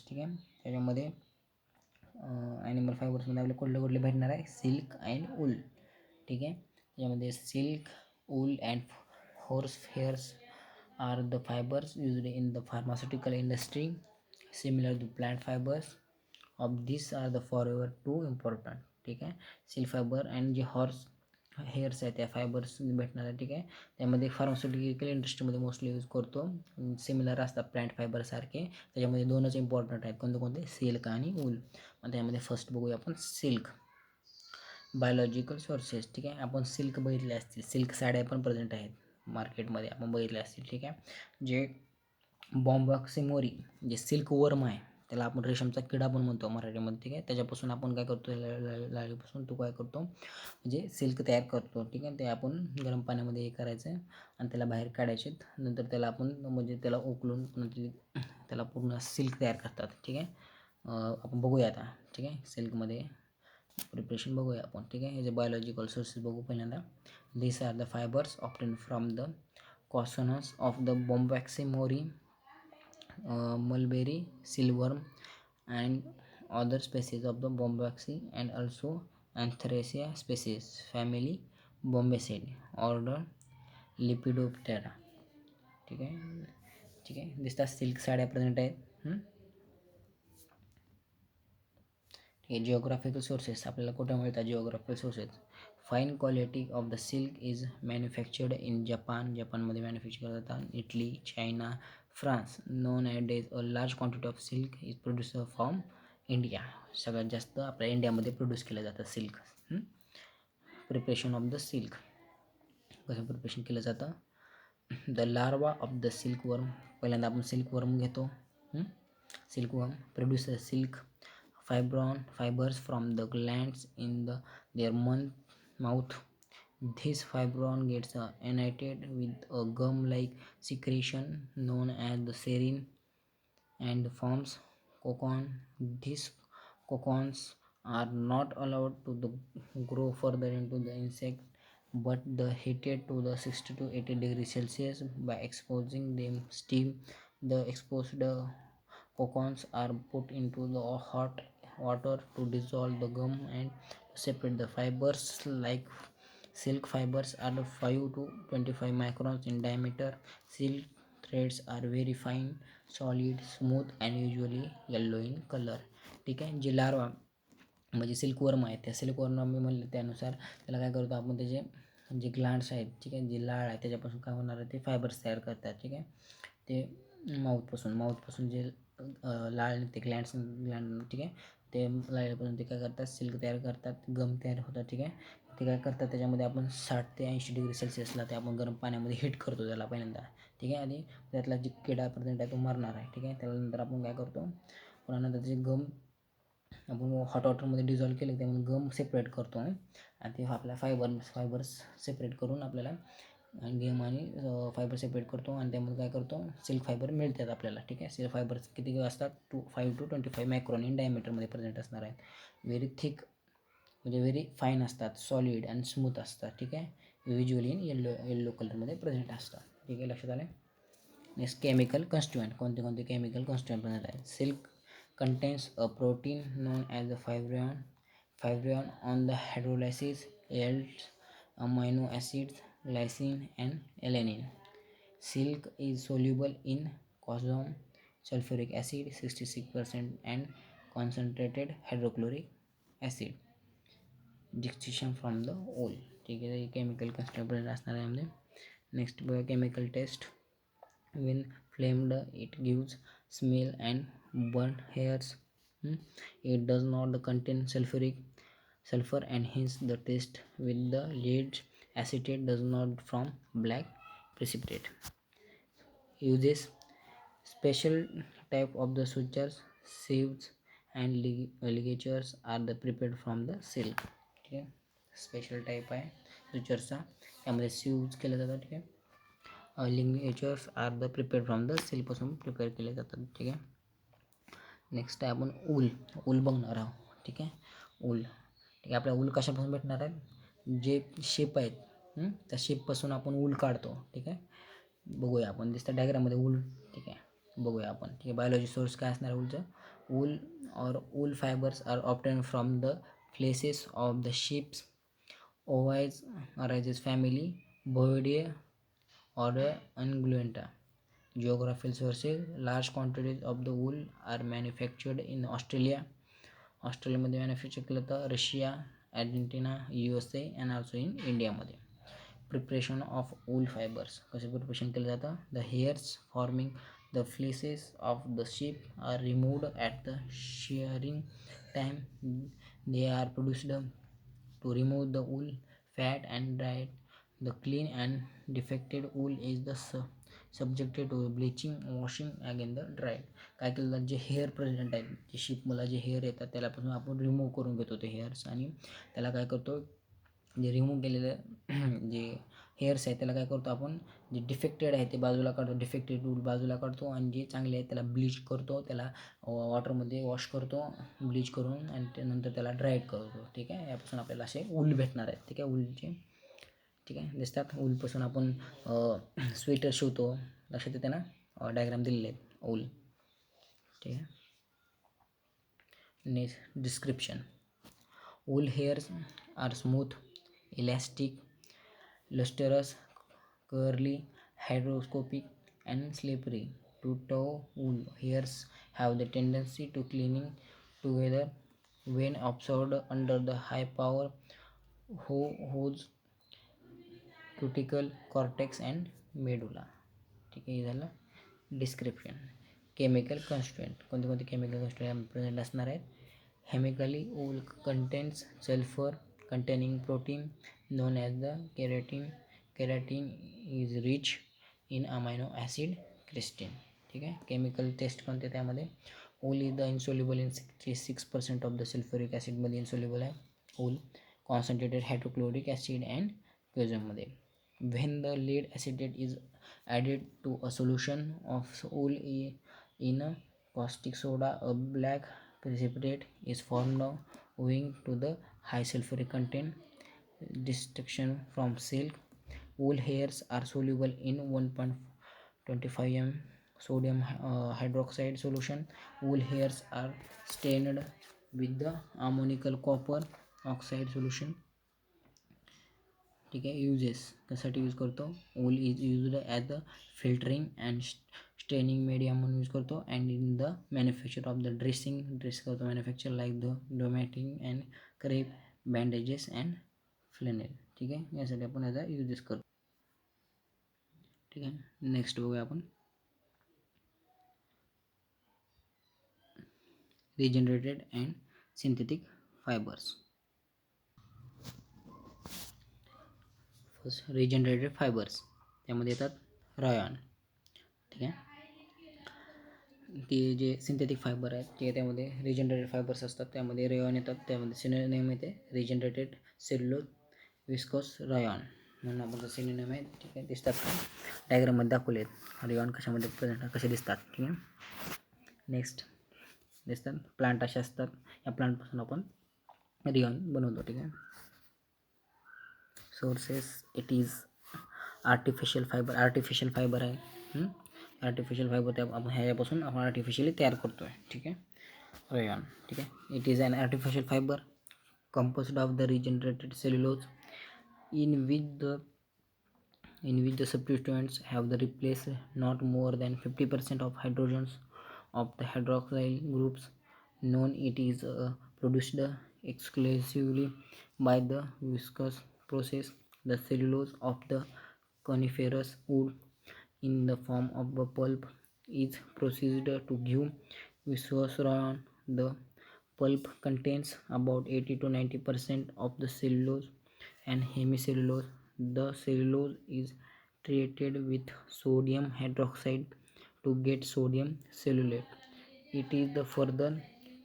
ठीक आहे, त्याच्यामध्ये ॲनिमल फायबर्समध्ये आपले कुठले भेटणार आहे. Silk and wool. ठीक आहे, त्याच्यामध्ये silk, wool and horse hairs are the fibres used in the pharmaceutical industry similar to plant fibres. Of this are the forever two important. ठीक आहे, सिल्क फायबर अँड जे हॉर्स हेअर्स आहे त्या fibres भेटणार आहे. ठीक आहे, त्यामध्ये फार्मास्युटिकल इंडस्ट्रीमध्ये मोस्टली यूज करतो. सिमिलर असतात प्लांट फायबरसारखे. त्याच्यामध्ये दोनच इम्पॉर्टंट आहेत, कोणते सिल्क आणि वूल. मग त्यामध्ये फर्स्ट बघूया आपण सिल्क. Biological sources. ठीक आहे, आपण सिल्क बघितले असतील, सिल्क साड्या पण प्रेझेंट आहेत मार्केटमध्ये, आपण बघितले असतील. ठीक आहे, जे बॉम्बॉक्सिमोरी जे सिल्क वर्म आहे त्याला आपण रेशमचा किडा पण म्हणतो मराठीमध्ये. ठीक आहे, त्याच्यापासून आपण काय करतो, लाळीपासून तो काय करतो म्हणजे सिल्क तयार करतो. ठीक आहे, ते आपण गरम पाण्यामध्ये हे करायचं आणि त्याला बाहेर काढायचे. नंतर त्याला आपण म्हणजे त्याला उकळून त्याला पूर्ण सिल्क तयार करतात. ठीक आहे, आपण बघूया आता. ठीक आहे, सिल्कमध्ये प्रिपरेशन बघूया आपण. ठीक आहे, याचे बायोलॉजिकल सोर्सेस बघू पहिल्यांदा. This are the fibres obtain from the cocoons of the Bombyx mori, mulberry, silkworm and other species of the bombaxi, and also Antheracea species, family Bombaceae, order Lepidoptera. ठीक आहे, दिसतात सिल्क साड्या प्रेझेंट आहेत. ठीक आहे, geographical sources आपल्याला कुठे मिळतात. Geographical sources. Fine quality of the silk is manufactured in जपानमध्ये मॅन्युफॅक्चर करतात. Italy, China, France nowadays a large quantity of silk is produced from India. सगळ्यात जास्त आपल्या इंडियामध्ये प्रोड्यूस केलं जातं silk. Preparation of the silk कसं प्रिपरेशन केलं जातं. The larva of the silkworm, पहिल्यांदा आपण सिल्कवर्म घेतो. Silkworm produce silk fibers from the glands in their mouth. This fibron gets united with a gum-like secretion known as the serine and forms cocoon. These cocoons are not allowed to grow further into the insect, but the heated to the 60 to 80 degrees Celsius by exposing them steam. The exposed cocoons are put into the hot water to dissolve the gum and separate the fibers. Like silk fibers are 5 to 25 microns in diameter. Silk threads are very fine, solid, smooth and usually yellow in color. ठीक आहे. जे larva म्हणजे silkworm आहे, त्या silkworm मी म्हणलं त्यानुसार त्याला काय करतो आपण, त्याचे जे ग्लांड्स आहेत, ठीक आहे, जे लाळ आहे त्याच्यापासून काय होणार आहे, ते फायबर्स तयार करतात. ठीक आहे. ते माऊथपासून जे लाळ निघते, ग्लँड ठीक आहे, ते लाळेपासून ते काय करतात, सिल्क तयार करतात, गम तयार होतात. ठीक आहे. ते काय करतात, त्याच्यामध्ये आपण 60 ते 80 डिग्री सेल्सिअसला ते आपण गरम पाण्यामध्ये हीट करतो त्याला पहिल्यांदा. ठीक आहे. आणि त्यातला जे किडा प्रेझेंट आहे तो मरणार आहे. ठीक आहे. त्यानंतर आपण काय करतो, पुन्हा नंतर त्याचे गम आपण हॉट वॉटरमध्ये डिझॉल्व केले, त्यामुळे गम सेपरेट करतो आणि ते आपल्या फायबर्स सेपरेट करून आपल्याला गेम आणि फायबर सेपरेट करतो आणि त्यामध्ये काय करतो, सिल्क फायबर मिळतात आपल्याला. ठीक आहे. सिल्क फायबर्स किती असतात, 5 to 25 मायक्रॉन इन डायमीटरमध्ये प्रेझेंट असणार आहेत. व्हेरी थिक म्हणजे व्हेरी फाईन असतात, सॉलिड अँड स्मूथ असतात. ठीक आहे. विज्युअली इन येल्लो कलरमध्ये प्रेझेंट असतात. ठीक आहे. लक्षात आले. नेक्स्ट केमिकल कॉन्स्टिट्युएंट, कोणते केमिकल कॉन्स्टिट्युएंट प्रेझेंट आहेत. Silk contains a protein known as the fibrion. Fibrion on the hydrolysis yields amino acids glycine and alanine. Silk is soluble in calcium, sulfuric acid 66% and concentrated hydrochloric acid. Distillation from the wool. ठीक आहे. Chemical कन्स्टिट्युएंट असणार आहे यामध्ये. Next बघा chemical test. When flamed it gives smell and burnt hairs. It does not contain sulfur and hence the taste with the lead acetate does not from black precipitate. Uses special type of the sutures, sieves and ligatures are the prepared from the silk. ठीक आहे. Special type आहे सुचरचा, त्यामध्ये सीव्ज केलं जातं. ठीक आहे. Ligatures are the prepare from the सिल्कपासून prepare केले जातात. ठीक आहे. नेक्स्ट आहे आपण ऊल बघणार आहोत. ठीक आहे. ऊल ठीक आहे. आपल्या ऊल कशापासून भेटणार आहे, जे शेप आहेत त्या शेपपासून आपण ऊल काढतो. ठीक आहे. बघूया आपण, दिसतं डायग्राममध्ये ऊल. ठीक आहे. बघूया आपण. ठीक आहे. बायोलॉजी सोर्स काय असणार आहे ऊलचं. Wool fibres are obtain from the fleeces of the sheeps, Ovis aries family, Bovidae order Ungulata. Geographical sources. Large quantities of the wool are manufactured in Australia. ऑस्ट्रेलियामध्ये मॅन्युफॅक्चर केलं जातं. Russia, Argentina, USA and also in इंडियामध्ये. Preparation of wool fibres, कसे preparation केलं जातं. The hairs forming the fleeces of the sheep are removed at the shearing time. They are produced to remove the wool fat and dried. The clean and defected wool is the subjected to bleaching, washing again the dried. काय केलं, जे hair present आहेत, जे शिपला जे hair येतात त्यालापासून आपण remove करून घेतो ते हेअर्स, आणि त्याला काय करतो, जे रिमूव्ह केलेलं जे हेअर्स आहेत त्याला काय करतो आपण, जे डिफेक्टेड आहे ते बाजूला काढतो, डिफेक्टेड वूल बाजूला काढतो, आणि जे चांगले आहेत त्याला ब्लीच करतो, त्याला वॉटरमध्ये वॉश करतो ब्लीच करून, आणि त्यानंतर त्याला ड्राईड करतो. ठीक आहे. यापासून आपल्याला असे वूल भेटणार आहेत. ठीक आहे. वूलचे ठीक आहे दिसतात. ऊलपासून आपण स्वेटर शिवतो. लक्षात येते ना, डायग्राम दिलेले आहेत ऊल. ठीक आहे. Next description. Wool hairs are smooth, elastic, lustrous, curly, hygroscopic and slippery. To tow wool hairs have the tendency to clinging together when absorbed under the high power hose, cuticle, cortex and medulla. ठीक आहे. हे झालं description. Chemical constituent, कोणते कोणते chemical constituent present असणार आहेत. Chemically, wool contains sulfur containing protein known as the keratin. Keratin is rich in amino acid cystine. ठीक आहे. केमिकल टेस्ट कोणते त्यामध्ये. Wool is the insoluble in 66% of the sulphuric ॲसिडमध्ये insoluble आहे wool. Concentrated hydrochloric acid and क्युझममध्ये. When the lead acetate is added to a solution of wool in a caustic soda, a black precipitate is formed owing to the high sulfuric content. Destruction from silk. Wool hairs are soluble in 1.25 m sodium hydroxide solution. Wool hairs are stained with the ammonical copper oxide solution. ठीक आहे. Uses कशासाठी use करतो. Wool is used as the filtering and staining media म्हणून use करतो. And in the manufacture of the dress करतो manufacture like the domette and crepe, bandages and flannel. ठीक आहे. यासाठी आपण याचा यूजेस करतो. ठीक आहे. नेक्स्ट बघूया आपण regenerated and synthetic fibres. First regenerated fibres, त्यामध्ये येतात रायॉन. ठीक आहे. ते जे सिंथेटिक फायबर आहेत ते त्यामध्ये रिजनरेटेड फायबर्स असतात, त्यामध्ये रेयॉन येतात. त्यामध्ये सिनोनिम येते रिजनरेटेड सेल्युलोज विस्कोस रायॉन म्हणून आपण सिनोनिम आहे. ठीक आहे. दिसतात का डायग्राममध्ये दाखवले आहेत रेयॉन कशामध्ये प्रेझेंट कसे दिसतात. ठीक आहे. नेक्स्ट दिसतात प्लांट असे असतात. या प्लांटपासून आपण रेयॉन बनवतो. ठीक आहे. Sources it is artificial fibre. Artificial fibre आहे. आर्टिफिशियल फायबर त्या आपण ह्यापासून आपण आर्टिफिशियली तयार करतो आहे. ठीक आहे. रेयॉन. ठीक आहे. It is an artificial fibre composed of the regenerated cellulose in which the substituents have the replaced not more than 50% of hydrogens of the hydroxyl groups known. It is produced exclusively by the viscous process. The cellulose of the coniferous wood in the form of a pulp is processed to give viscous rayon. The pulp contains about 80 to 90% of the cellulose and hemicellulose. The cellulose is treated with sodium hydroxide to get sodium cellulate. It is the further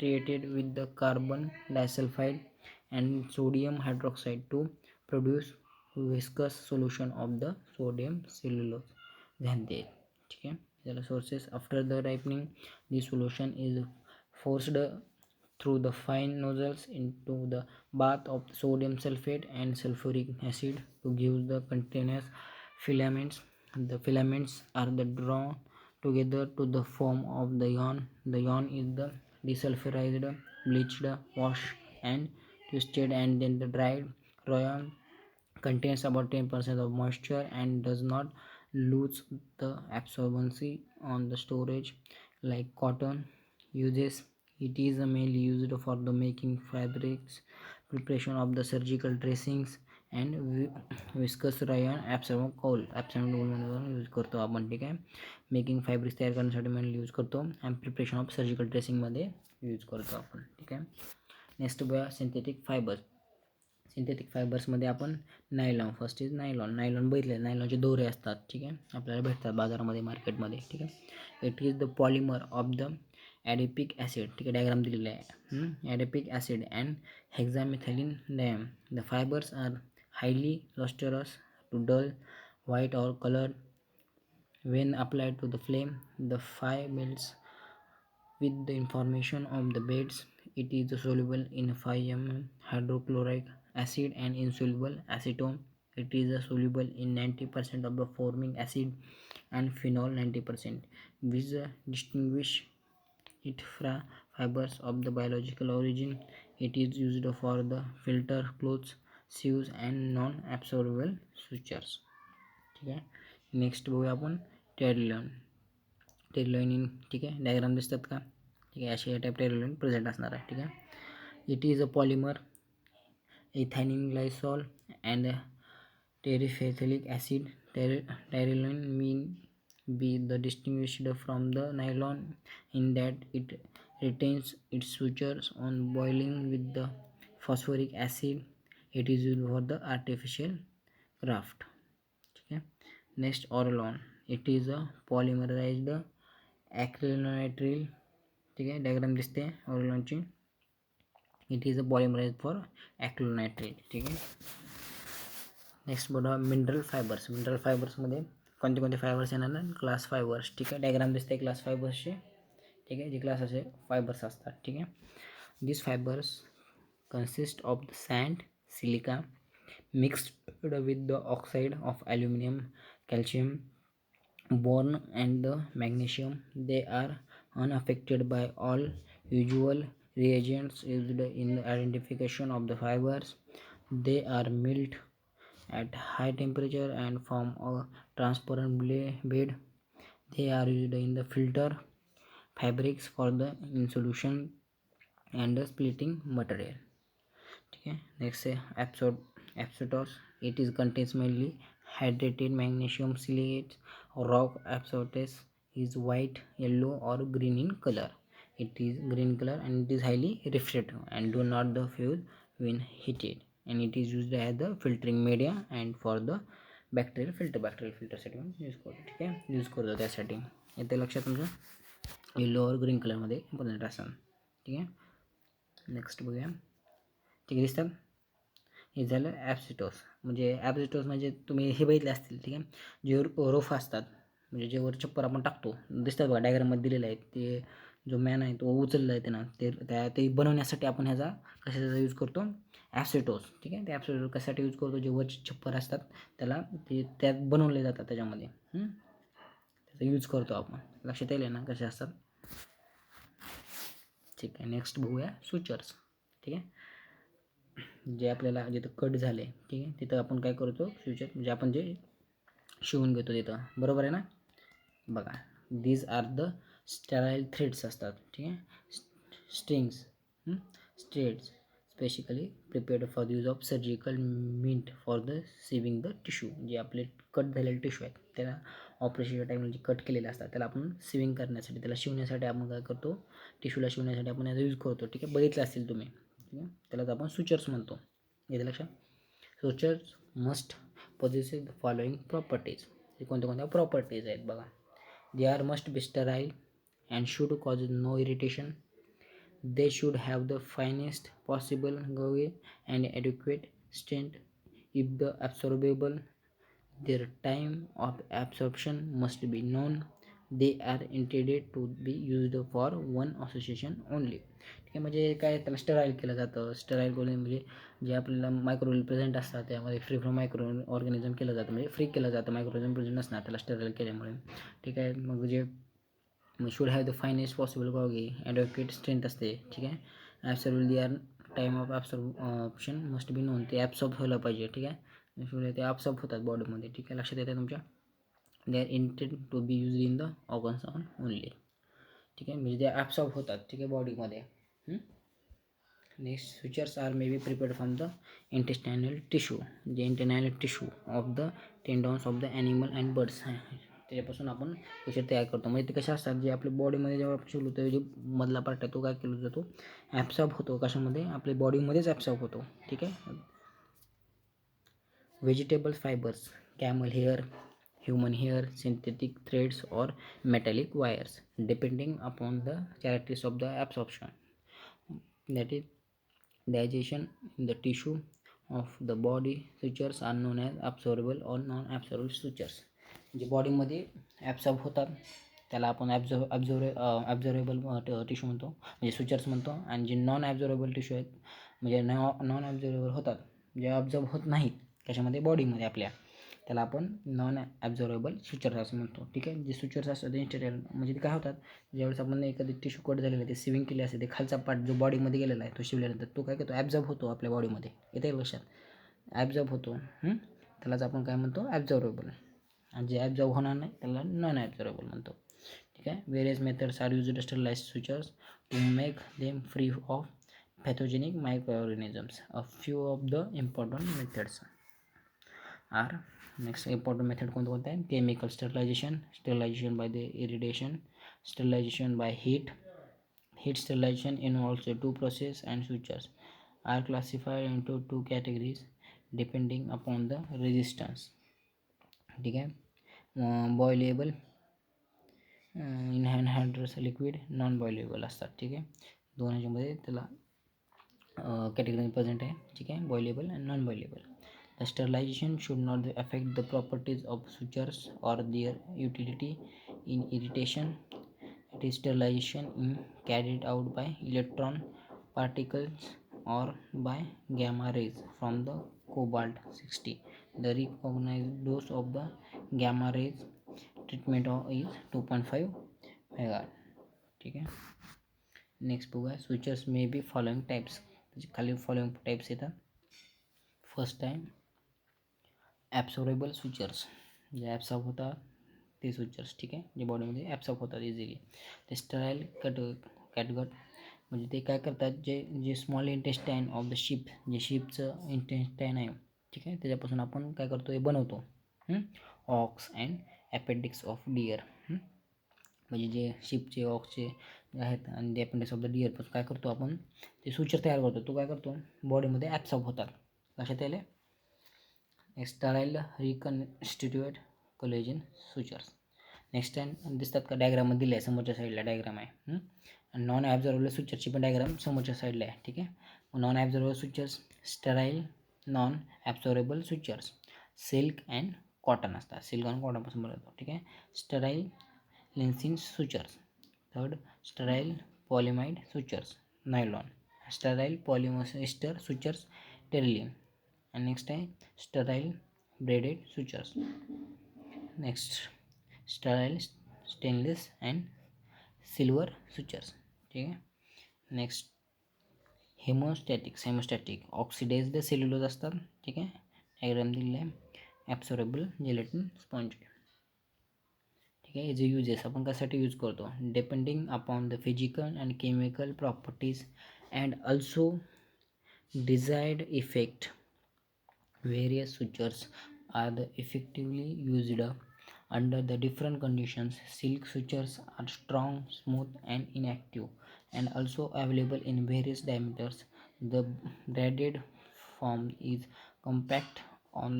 treated with the carbon disulfide and sodium hydroxide to produce viscous solution of the sodium cellulose. ध्यान दे. ठीक आहे. त्याला sources after the ripening the solution is forced through the fine nozzles into the bath of sodium sulfate and sulfuric acid to give the continuous filaments. The filaments are drawn together to the form of the yarn. The yarn is the desulfurized, bleached, washed and twisted and then the dried. Rayon contains about 10% of moisture and does not lose the absorbency on the storage like cotton. Uses. It is mainly used for the making fabrics, preparation of the surgical dressings and viscous rayon absorbent wool म्हणून use करतो आपण. ठीक आहे. Making fabrics तयार करण्यासाठी mainly use करतो आणि preparation of surgical ड्रेसिंगमध्ये यूज करतो आपण. ठीक आहे. नेक्स्ट बघा सिंथेटिक फायबर्स. सिंथेटिक फायबर्समध्ये आपण nylon. First is nylon. Nylon बघितले नायलॉनचे दोरे असतात. ठीक आहे. आपल्याला भेटतात बाजारामध्ये मार्केटमध्ये. ठीक आहे. It is the polymer of the adipic acid. ठीक आहे. डायग्राम दिलेला आहे. Adipic acid and hexamethylene diamine. The fibres are highly lustrous to dull white or colored. When applied to the flame, the fire melts with the information of the beds. It is soluble in 5 ml hydrochloric acid and insoluble acetone. It is soluble in 90% of the formic acid and phenol 90%, which distinguish it from fibers of the biological origin. It is used for the filter clothes, sieves and non-absorbable sutures. ठीक आहे. Next बघूया आपण terylene. टेरिलॉइन. ठीक आहे. Diagram दिसतात का. ठीक आहे. असे टाईप टेरिलॉइन प्रेझेंट असणार आहे. ठीक आहे. इट इज अ पॉलिमर इथायनिल glycol and terephthalic acid. Terylene mean be the distinguished from the nylon in that it retains its sutures on boiling with the phosphoric acid. It is used for the artificial craft. Okay. Next, Orlon. It is a polymerized acrylonitrile. ठीक आहे, diagram दिसते ऑरलॉनची. It is a polymerise for acrylonitrile. ठीक आहे. Next बघा mineral fibres. Mineral फायबर्समध्ये कोणते कोणते fibres येणार ना, क्लास फायबर्स. ठीक आहे, डायग्राम दिसते क्लास फायबर्सचे. ठीक आहे, जे क्लासाचे फायबर्स असतात. ठीक आहे. दिस fibres consist of the sand, silica mixed with the oxide of aluminum, calcium, boron and the magnesium. They are unaffected by all usual reagents used in the identification of the fibers. They are milled at high temperature and form a transparent bed. They are used in the filter fabrics for the insolution and the splitting material. ठीक है. Next है asbestos. It is contains mainly hydrated magnesium silicate. Rock asbestos is white, yellow or green in color. It is green color and it is highly refractive and do not the fuse when heated, and it is used as the filtering media and for the bacterial filter साठी पण use करतो. ठीक आहे, use करतो त्यासाठी. येते लक्षात तुमच्या येलो और ग्रीन कलरमध्ये इम्पॉर्टंट असतात. ठीक आहे. नेक्स्ट बघूया. ठीक आहे, दिसतात. हे झालं ॲप्सिटोस. म्हणजे ॲप्सिटोस म्हणजे तुम्ही हे बघितले असतील. ठीक आहे, जे रोफ असतात म्हणजे जे वर चप्पर आपण टाकतो, दिसतात बघा डायग्राममध्ये दिलेलं आहे. ते जो मॅन आहे तो उचलला आहे त्यानं, ते बनवण्यासाठी आपण ह्याचा कशाचा यूज करतो, ॲप्सिटोस. ठीक आहे, ते ॲप्सिटोस कशासाठी यूज करतो, जे वरचे छप्पर असतात त्याला ते त्यात बनवले जातात, त्याच्यामध्ये त्याचा यूज करतो आपण. लक्षात येईल ना कसे असतात. ठीक आहे. नेक्स्ट बघूया सुचर्स. ठीक आहे, जे आपल्याला जिथं कट झाले, ठीक आहे, तिथं आपण काय करतो, फ्युचर म्हणजे आपण जे शिवून घेतो तिथं, बरोबर आहे ना. बघा, these are the sterile threads असतात. ठीक आहे, strings, strands specifically prepared for the use of surgical mint for the sewing the tissue. जे आपले कट झालेले टिश्यू आहेत त्याला ऑपरेशनच्या टाईमला जे कट केलेले असतात त्याला आपण सिविंग करण्यासाठी, त्याला शिवण्यासाठी आपण काय करतो, टिश्यूला शिवण्यासाठी आपण याचा यूज करतो. ठीक आहे, बघितलं असतील तुम्ही. ठीक आहे, त्यालाच आपण सुचर्स म्हणतो. येते लक्षात. Sutures must possess the following properties. हे कोणत्या कोणत्या प्रॉपर्टीज आहेत बघा. They are must be sterile and should cause no irritation. They should have the finest possible gauge and adequate strength if the absorbable. Their time of absorption must be known. They are intended to be used for one association only. ठीक आहे, म्हणजे काय त्याला sterile केलं जातं. Sterile calling म्हणजे जे आपल्याला मायक्रोवेल प्रेझेंट असतात त्यामध्ये फ्री फ्रॉम मायक्रो ऑर्गॅनिझम केलं जातं, म्हणजे फ्री केलं जातं, मायक्रोवेल प्रेझेंट नसणार त्याला स्टराईल केल्यामुळे. ठीक आहे, मग जे should have the finest possible gauge, adequate strength असते. ठीक आहे, absorb their time of absorption must be known. ते ॲब्सॉर्ब व्हायला पाहिजे. ठीक आहे, ते ॲब्सॉर्ब होतात बॉडीमध्ये. ठीक आहे, लक्षात येते तुमच्या. They are intend to be use in the organs on only. ठीक आहे, म्हणजे ते ॲब्सॉर्ब होतात. ठीक आहे, बॉडीमध्ये. Next, sutures are may be prepared from the intestinal tissue. जे intestinal tissue of the tendons of the animal and birds, त्याच्यापासून आपण पिक्चर तयार करतो. म्हणजे ते कशा असतात, जे आपल्या बॉडीमध्ये जेव्हा शिवलो तर जे मधला पार्ट आहे तो काय केला जातो, ॲब्सॉर्ब होतो. कशामध्ये, आपल्या बॉडीमध्येच ॲब्सॉर्ब होतो. ठीक आहे. Vegetable fibres, camel hair, human hair, synthetic threads or metallic wires depending upon the characteristics of the absorption. That is digestion in the tissue of the body. Sutures are known as absorbable or non-absorbable sutures. जे बॉडीमध्ये absorb होतात त्याला आपण ॲब्झॉर्बेबल tissue म्हणतो, म्हणजे sutures म्हणतो. आणि जे नॉन ॲब्झॉर्बेबल टिश्यू आहेत, म्हणजे नॉन ॲब्झॉर्बेबल होतात, जे ऑब्झॉर्ब होत नाहीत कशामध्ये, बॉडीमध्ये आपल्या, त्याला आपण नॉन ॲब्झॉर्बेबल सुचर्स असं म्हणतो. ठीक आहे, जे सुचर्स असतात ते इंस्टेरियर, म्हणजे ते काय होतात, ज्यावेळेस आपण एखादी टिश्यू कट झालेलं आहे, ते सिविंग केले असते, ते खालचा पार्ट जो बॉडीमध्ये गेलेला आहे तो शिवल्यानंतर तो काय करतो, ॲब्झॉर्ब होतो आपल्या बॉडीमध्ये. येते लक्षात, ॲब्झॉर्ब होतो. त्यालाच आपण काय म्हणतो, ॲब्झॉर्बेबल. आणि जे ॲब्झॉर्ब होणार नाही त्याला नॉन ॲब्झॉर्बेबल म्हणतो. ठीक आहे. Various methods are used to sterilise sutures to make them free of pathogenic microorganisms. A few of the important methods are next important method कोणतं आहे, chemical sterilisation by the irradiation, sterilisation by heat sterilization involves the two process and sutures are classified into two categories depending upon the resistance. ठीक आहे, बॉइलेबल इनहायड्रस liquid, non बॉइलेबल असतात. ठीक आहे, दोन ह्याच्यामध्ये त्याला कॅटेगरी प्रेझेंट आहे. ठीक आहे, boilable and non boilable. The sterilization should not affect the properties of sutures or their utility in irritation. It is sterilization carried out by electron particles or by gamma rays from the cobalt 60. The recognized dose of the gamma rays treatment is 2.5 mega. ठीक आहे, next बघूया switchers may be following types. खाली following types येतात. First आहे ॲब्सॉर्बेबल switchers, जे absorb होतात ते switchers. ठीक आहे, जे बॉडीमध्ये ॲब्सॉर्ब होतात इझिली. ते स्टराईल कॅटगट म्हणजे ते काय करतात, जे small intestine of the ship, जे शिपचं इंटेस्टाईन आहे, ठीक आहे, त्याच्यापासून आपण काय करतो, हे बनवतो ox and appendix of deer. म्हणजे जे शिपचे ऑक्सचे आहेत आणि ते अपेंडिक्स ऑफ द डिअरपासून काय करतो आपण, ते स्विचर तयार करतो. तो काय करतो, बॉडीमध्ये ॲब्सॉर्ब होतात. लक्षात आले. Sterile reconstituted collagen sutures. Next time दिसतात का, डायग्राममध्ये दिलं आहे, समोरच्या साईडला डायग्राम आहे. आणि नॉन ॲब्झॉर्बेबल स्विचरची पण डायग्राम समोरच्या साईडला आहे. ठीक आहे, non absorbable sutures, sterile non absorbable sutures silk and cotton असतात. सिल्क आणि कॉटनपासून बनवतो. ठीक आहे, स्टराईल लेन्सिंग sutures. Third, sterile polyamide sutures nylon. Sterile polyester sutures Terylene. आणि नेक्स्ट आहे sterile braided sutures. Next sterile stainless and silver sutures. ठीक आहे, नेक्स्ट हेमोस्टॅटिक ऑक्सिडाइज्ड सेल्युलोज असतात. ठीक आहे, डायग्राम दिलेला आहे. ॲब्सॉर्बेबल जेलेटिन स्पॉन्ज. ठीक आहे, याचे यूजेस आपण कशासाठी यूज करतो, depending upon the physical and chemical properties and also desired effect. Various sutures are effectively used under the different conditions. Silk sutures are strong, smooth, and inactive, and also available in various diameters. The braided form is compact on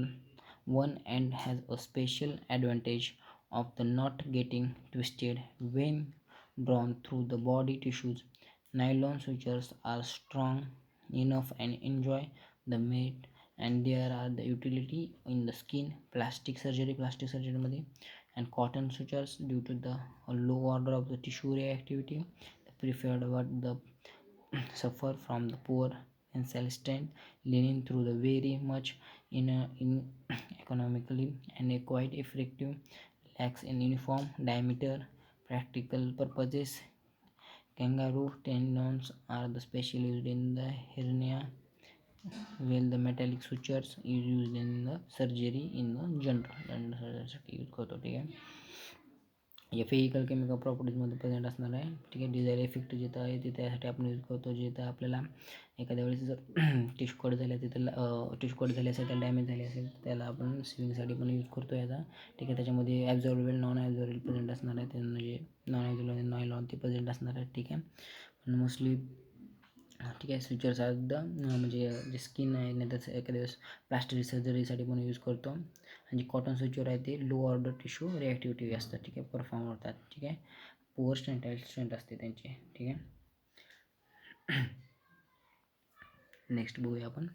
one and has a special advantage of the not getting twisted when drawn through the body tissues. Nylon sutures are strong enough and enjoy the mate, and there are the utility in the skin, plastic surgery मध्ये. And cotton sutures, due to the low order of the tissue reactivity, the preferred but the suffer from the poor tensile strength, leaning through the very much in economically and quite effective, lacks in uniform diameter. Practical purposes, kangaroo tendons are the special used in the hernia, while the metallic sutures is used in the surgery in the general साठी use करतो. ठीक आहे, या physical chemical प्रॉपर्टीजमध्ये present असणार आहे. ठीक आहे, Dzire effect जिथं आहे ते त्यासाठी आपण यूज करतो. जिथं आपल्याला एखाद्या वेळेस जर टिश्यू कट झाल्या, तिथं टिश्यू कट झाले असेल, त्याला डॅमेज झाले असेल, त्याला आपण सिविंगसाठी पण यूज करतो याचा. ठीक आहे, त्याच्यामध्ये ॲब्झॉर्बेबल नॉन ॲब्झॉर्बेबल प्रेझेंट असणार आहे. ते म्हणजे नॉन ॲब्झॉर्बेबल नायलॉन ते प्रेझेंट असणार आहे. ठीक आहे, पण मोस्टली ठीक आहे, स्विचर्स आर द म्हणजे जे स्किन आहे, नाही तर एखाद्या वेळेस प्लास्टिक सर्जरीसाठी पण यूज करतो. आणि जे कॉटन स्विचर आहे ते लो ऑर्डर टिश्यू रिॲक्टिव्हिटी असतात. ठीक आहे, परफॉर्म होतात. ठीक आहे, पुअर स्ट्रेंथ असते त्यांची. ठीक आहे, नेक्स्ट बघूया आपण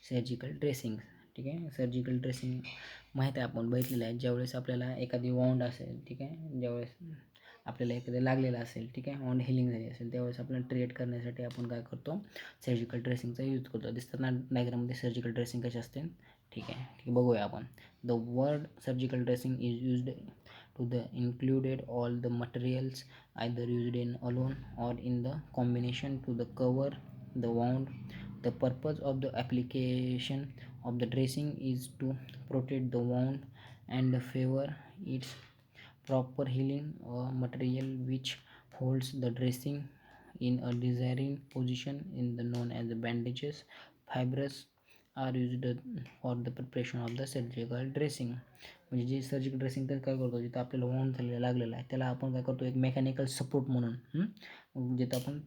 सर्जिकल ड्रेसिंग. ठीक आहे, सर्जिकल ड्रेसिंग माहीत आहे, आपण बघितलेलं आहे. ज्यावेळेस आपल्याला एखादी वॉन्ड असेल, ठीक आहे, ज्यावेळेस आपल्याला एखादं लागलेलं असेल, ठीक आहे, वॉन्ड हिलिंग झाली असेल, त्यावेळेस आपल्याला ट्रीट करण्यासाठी आपण काय करतो, सर्जिकल ड्रेसिंगचा यूज करतो. दिसतात ना डायग्राममध्ये सर्जिकल ड्रेसिंग कशी असते. ठीक आहे, बघूया आपण. The word surgical dressing is used to the included all the materials either used in alone or in the combination to the cover the wound. The purpose of the application of the dressing is to protect the wound and favor its proper healing. A material which holds the dressing in a desired position in the known as the bandages. Fibers are used for the preparation of the surgical dressing. म्हणजे जे surgical dressing तर काय करतो, जिथं आपल्याला wound झालेला लागलेला आहे त्याला आपण काय करतो, एक मेकॅनिकल सपोर्ट म्हणून जिथं आपण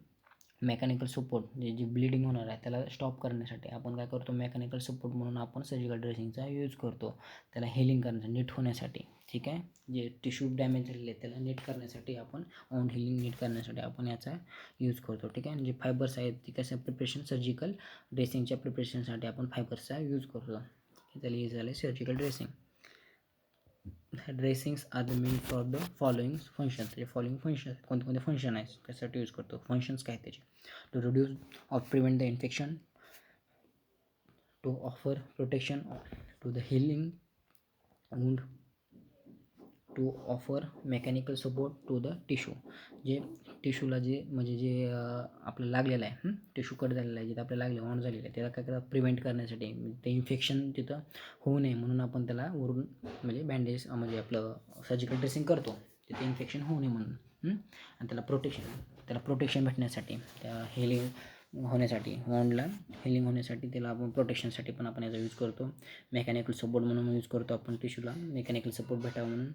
मेकॅनिकल सपोर्ट जी ब्लिडिंग होणार आहे त्याला स्टॉप करण्यासाठी आपण काय करतो, मेकॅनिकल सपोर्ट म्हणून आपण सर्जिकल ड्रेसिंगचा यूज करतो, त्याला हेलिंग करण्यासाठी, नीट होण्यासाठी. ठीक आहे, जे टिश्यू डॅमेज झालेले आहेत त्याला नीट करण्यासाठी आपण वोंड हिलिंग नीट करण्यासाठी आपण याचा यूज करतो. ठीक आहे, जे फायबर्स आहेत ते कसं प्रिपरेशन सर्जिकल ड्रेसिंगच्या प्रिपरेशनसाठी आपण फायबर्सचा यूज करतो. त्याला हे झालं surgical dressing. Dressings are the main for the following function. त्याचे फॉलोइंग फंक्शन कोणते कोणते फंक्शन आहेत त्यासाठी यूज करतो. फंक्शन्स काय त्याचे, to reduce or prevent the infection, to offer protection to the healing wound, to offer mechanical support to the tissue. जे टिश्यूला जे म्हणजे जे आपल्याला लागलेलं आहे, टिश्यू कट झालेला आहे, जिथं आपल्याला लागले वॉन्ड झालेलं आहे त्याला काय करा प्रिव्हेंट करण्यासाठी, ते इन्फेक्शन तिथं होऊ नये म्हणून आपण त्याला वरून म्हणजे बँडेज म्हणजे आपलं सर्जिकल ड्रेसिंग करतो, तिथे इन्फेक्शन होऊ नये म्हणून. आणि त्याला प्रोटेक्शन भेटण्यासाठी, त्या हिलिंग होण्यासाठी, वॉन्डला हिलिंग होण्यासाठी त्याला आपण प्रोटेक्शनसाठी पण आपण याचा यूज करतो. मेकॅनिकल सपोर्ट म्हणून यूज करतो आपण टिश्यूला मेकॅनिकल सपोर्ट भेटावं म्हणून.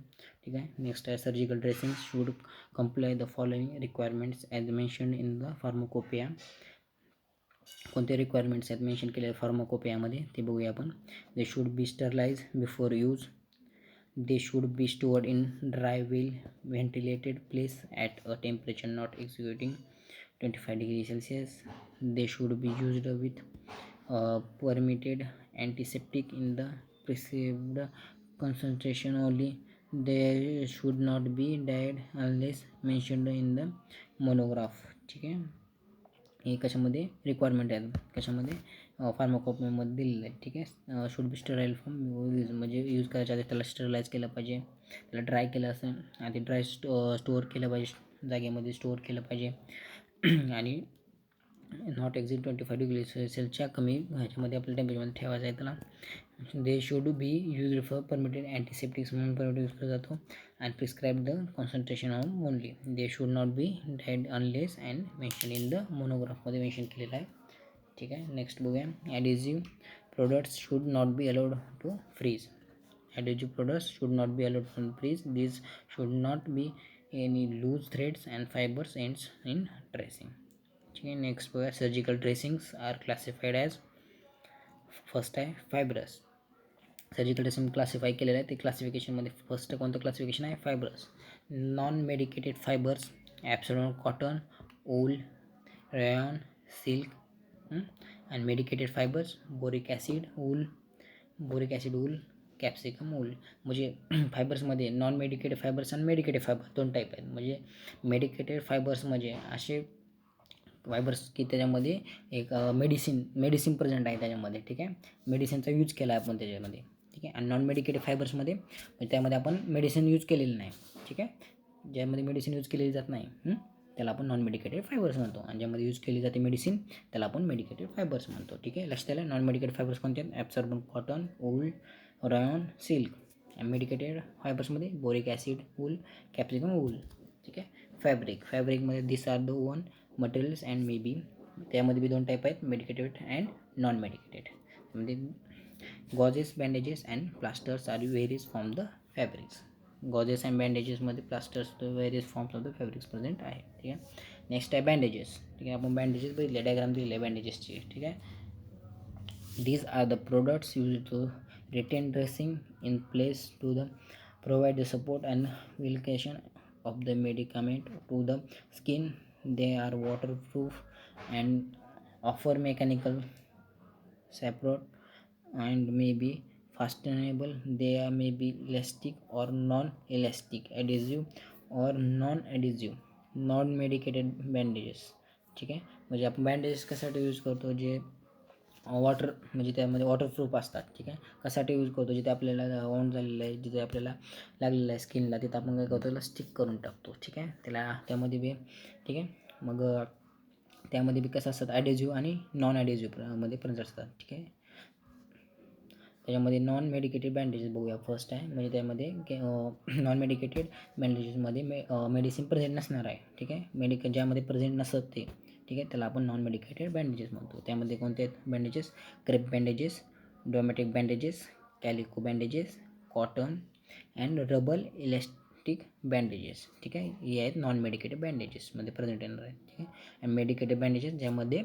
ठीक आहे, नेक्स्ट आहे surgical dressing should comply the following requirements as mentioned in the pharmacopoeia. कोणते रिक्वायरमेंट्स आहेत मेन्शन केले फार्माकोपियामध्ये ते बघूया आपण. They should be sterilise before use. They should be stored in dry, well ventilated place at a temperature not exceeding 25 degrees Celsius. They should be used with permitted antiseptic in the prescribed concentration only. They should not be dyed unless mentioned in the monograph. ठीक आहे, हे कशामध्ये requirement आहेत, कशामध्ये फार्माकोपियामध्ये दिलेलं आहे. ठीक आहे, should be sterile from use, म्हणजे यूज करायच्या आधी त्याला स्टरलाइज केलं पाहिजे, त्याला ड्राय केलं असेल आधी ड्राय स्टोअर केलं पाहिजे, जागेमध्ये स्टोअर केलं पाहिजे आणि नॉट एक्झिट 25 डिग्री सेल्सिअसच्या कमी ह्याच्यामध्ये आपल्या टेम्परेचरमध्ये ठेवायचं आहे त्याला. They should be use for permitted antiseptics म्हणून परमिटेड यूज केला जातो. And prescribe the concentration of only. They should not be dyed unless and mention in the मोनोग्राफमध्ये मेन्शन केलेलं आहे. ठीक आहे, नेक्स्ट बघूया. Adhesive products should not be allowed to freeze. Adhesive products should not be allowed to freeze. These should not be any loose threads and fibers ends in dressing. ठीक आहे, next बघा. Surgical dressings are classified as, first आहे fibrous. Surgical dressing classify केलेलं आहे, ते क्लासिफिकेशनमध्ये first कोणतं classification आहे, fibrous. Non medicated fibres, absolute cotton, wool, rayon, silk. And medicated fibres, boric acid wool, capsicum wool. म्हणजे फायबर्समध्ये नॉन मेडिकेटेड फायबर्स आणि मेडिकेटेड फायबर दोन टाईप आहेत. म्हणजे मेडिकेटेड फायबर्स म्हणजे असे फायबर्स की त्याच्यामध्ये एक मेडिसिन प्रेझेंट आहे त्याच्यामध्ये. ठीक आहे, मेडिसिनचा यूज केला आहे आपण त्याच्यामध्ये. ठीक आहे, आणि नॉन मेडिकेटेड फायबर्समध्ये म्हणजे त्यामध्ये आपण मेडिसिन यूज केलेलं नाही. ठीक आहे, ज्यामध्ये मेडिसिन यूज केलेली जात नाही त्याला आपण नॉन मेडिकेटेड फायबर्स म्हणतो, आणि ज्यामध्ये यूज केली जाते मेडिसिन त्याला आपण मेडिकेटेड फायबर्स म्हणतो. ठीक आहे, लक्षात आलं. नॉन मेडिकेटेड फायबर्स कोणते आहेत, absorbent cotton, wool, rayon, silk. Medicated फायबर्समध्ये boric acid, wool, capsicum wool. ठीक आहे, फॅब्रिकमध्ये this are the woven materials and may be, त्यामध्ये बी दोन टाईप आहेत, मेडिकेटेड अँड नॉन मेडिकेटेड. म्हणजे gauzes, bandages and plasters are various from the fabrics. Gauzes and बँडेजेसमध्ये plasters various forms of the fabrics present आहे. ठीक आहे, next आहे bandages. ठीक आहे, आपण बँडेजेस बघितले, डायग्राम दिलेले आहे बँडेजेसची. ठीक आहे, these are the products used to retain dressing in place to the provide the support and application of the medicament to the skin. They are waterproof and offer mechanical support and may be fastenable. They may be elastic or non-elastic, adhesive or non-adhesive, non medicated bandages. ठीक आहे, म्हणजे आपण bandages कशासाठी use करतो, जे water म्हणजे त्यामध्ये waterproof असतात. ठीक आहे, कशासाठी यूज करतो, जिथे आपल्याला वॉन्ड झालेलं आहे, जिथे आपल्याला लागलेलं आहे स्किनला, तिथं आपण काय करतो, त्याला स्टिक करून टाकतो. ठीक आहे, त्याला त्यामध्ये बी. ठीक आहे, मग त्यामध्ये बी कसं असतात, ॲडेझिव्ह आणि नॉन ॲडेझिव्हमध्ये पण असतात. ठीक आहे, त्याच्यामध्ये नॉन मेडिकेटेड बँडेजेस बघूया. फर्स्ट आहे म्हणजे त्यामध्ये नॉन मेडिकेटेड बँडेजेसमध्ये मेडिसिन प्रेझेंट नसणार आहे. ठीक आहे, ज्यामध्ये प्रेझेंट नसत ते ठीक आहे, त्याला आपण नॉन मेडिकेटेड बँडेजेस म्हणतो. त्यामध्ये कोणते आहेत bandages? Crepe bandages, domette bandages, calico bandages, cotton and rubber elastic bandages. ठीक आहे, हे आहेत नॉन मेडिकेटेड बँडेजेसमध्ये प्रेझेंट येणार आहेत. ठीक आहे, आणि मेडिकेटेड बँडेजेस ज्यामध्ये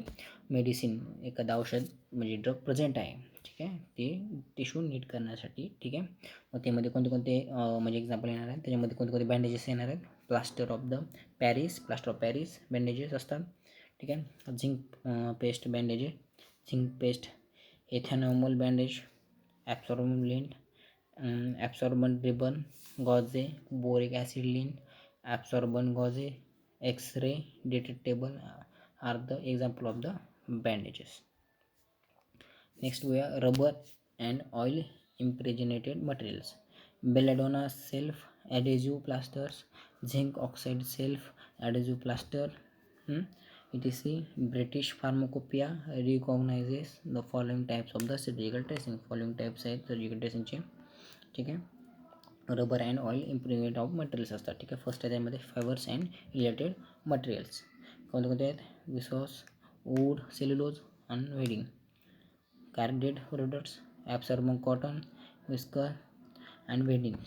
मेडिसिन एखादं औषध म्हणजे ड्रग प्रेझेंट आहे. ठीक आहे, ते टिश्यू नीट करण्यासाठी. ठीक आहे, मग त्यामध्ये कोणते कोणते म्हणजे एक्झाम्पल येणार आहेत, त्याच्यामध्ये कोणते कोणते बँडेजेस येणार आहेत? प्लास्टर ऑफ पॅरिस बँडेजेस असतात. ठीक आहे, zinc paste bandages, zinc paste, एथेनॉमल bandage, absorbent lint, absorbent ribbon gauze, boric acid lint, absorbent gauze, X-ray detectable are the example of the bandages. Next we are rubber and oil impregnated materials. Belladonna self adhesive plasters, zinc oxide self adhesive plaster, etc. British Pharmacopoeia recognizes the following types of the surgical dressing. Following types आहेत surgical ड्रेसिंगचे. ठीक आहे, rubber and oil impregnate of materials असतात. ठीक आहे, first आहे त्यामध्ये fibres and related materials. कोणते कोणते आहेत? विसॉस, wood, cellulose and wedding, carded products, absorbent cotton, whisker and wedding,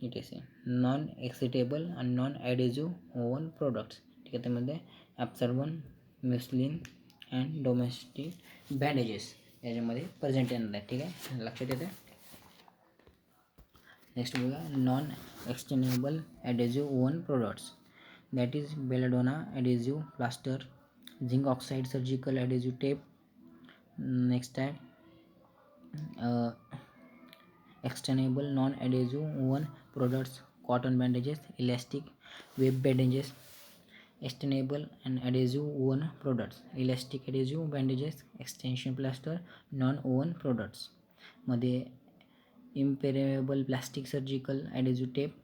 etc. non-excitable and non-adhesive woven products. ठीक आहे, त्यामध्ये absorbent muslin and domestic bandages याच्यामध्ये प्रेझेंट येणार आहे. ठीक आहे, लक्षात येते. नेक्स्ट बघा non extendable adhesive oven products, that is belladonna adhesive plaster, zinc oxide surgical adhesive tape. Next आहे extendable non-adhesive woven products, cotton bandages, elastic web bandages, extendable and adhesive woven products, elastic adhesive bandages, extension plaster, non-woven products मध्ये impermeable plastic surgical adhesive tape,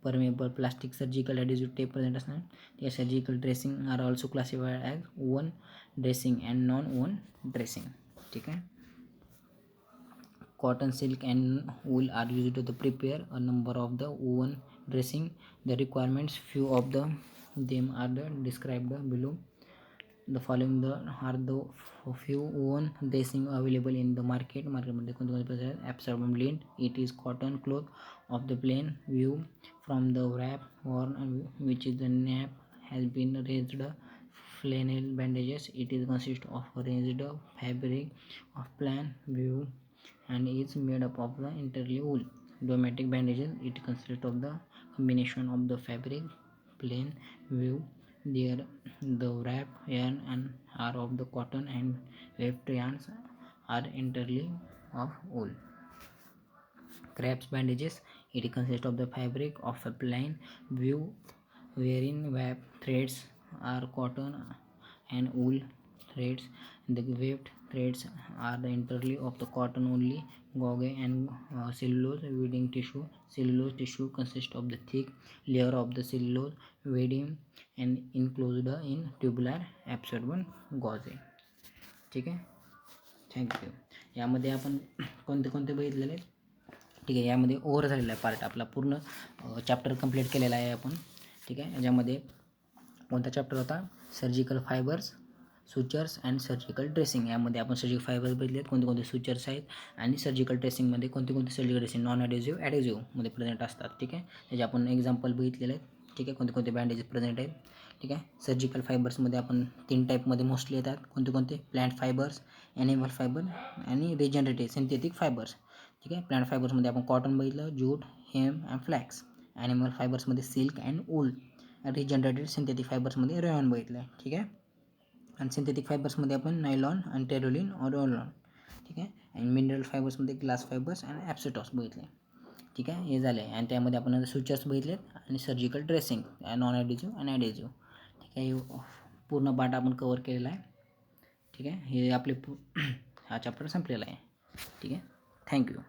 permeable plastic surgical adhesive tape present असणार. ते surgical dressing are also classified as woven dressing and non-woven dressing. ठीक आहे, cotton, silk and wool are used to prepare a number of the woven dressing. The requirements, few of them are described below. The following are the few woven dressing available in the market. मध्ये कोणते absorbent lint, it is cotton cloth of the plain view from the wrap worn which is the nap has been raised. Flannel bandages, it is consist of raised fabric of plain view and is made up of the entirely wool. Domatic bandages, it consists of the combination of the fabric, plain view, there the wrap yarn and are of the cotton and weft yarns are entirely of wool. Crepes bandages, it consists of the fabric of a plain view wherein web threads are cotton and wool threads. The weft threads are the entirely of the cotton only. Gauge and cellulose wedding tissue. Cellulose tissue consists of the thick layer of the cellulose wedding and enclosed in tubular absorbent gauze. ठीक आहे, thank you. यामध्ये आपण कोणते कोणते बघितलेले आहेत? ठीक आहे, यामध्ये ओव्हर झालेला आहे पार्ट आपला, पूर्ण चॅप्टर कंप्लीट केलेला आहे आपण. ठीक आहे, याच्यामध्ये कोणता चॅप्टर होता? Surgical fibres, sutures and surgical dressing. यामध्ये आपण सर्जिकल फायबर्स बघितलेत, कोणते कोणते सुचर्स आहेत, आणि सर्जिकल ड्रेसिंगमध्ये कोणते कोणते सर्जिकल ड्रेसिंग नॉन ॲडेझिव्हमध्ये प्रेझेंट असतात. ठीक आहे, त्याचे आपण एक्झाम्पल बघितलेले आहेत. ठीक आहे, कोणते कोणते बँडेजेस प्रेझेंट आहेत. ठीक आहे, सर्जिकल फायबर्समध्ये आपण 3 टाईपमध्ये मोस्टली येतात. कोणते कोणते? प्लांट फायबर्स, ॲनिमल फायबर आणि रिजनरेटिव्ह सिंथेटिक फायबर्स. ठीक आहे, प्लांट फायबर्समध्ये आपण कॉटन बघितलं, jute, hemp and flax. Animal फायबर्समध्ये silk and wool. Regenerated synthetic फायबर्समध्ये रेयॉन बघितलं आहे. ठीक आहे, आणि सिंथेटिक फायबर्समध्ये आपण नायलॉन आणि टेरोलिन और रोलॉन. ठीक आहे, आणि मिनरल फायबर्समध्ये ग्लास फायबर्स आणि ॲप्सिटॉस बघितले. ठीक आहे, हे झाले. आणि त्यामध्ये आपण सुचर्स बघितलेत आणि सर्जिकल ड्रेसिंग नॉन ॲडेझिव्ह आणि ॲडेझिव्ह. ठीक आहे, पूर्ण पार्ट आपण कवर केलेला आहे. ठीक आहे, हे आपले हा चॅप्टर संपलेला आहे. ठीक आहे, थँक्यू.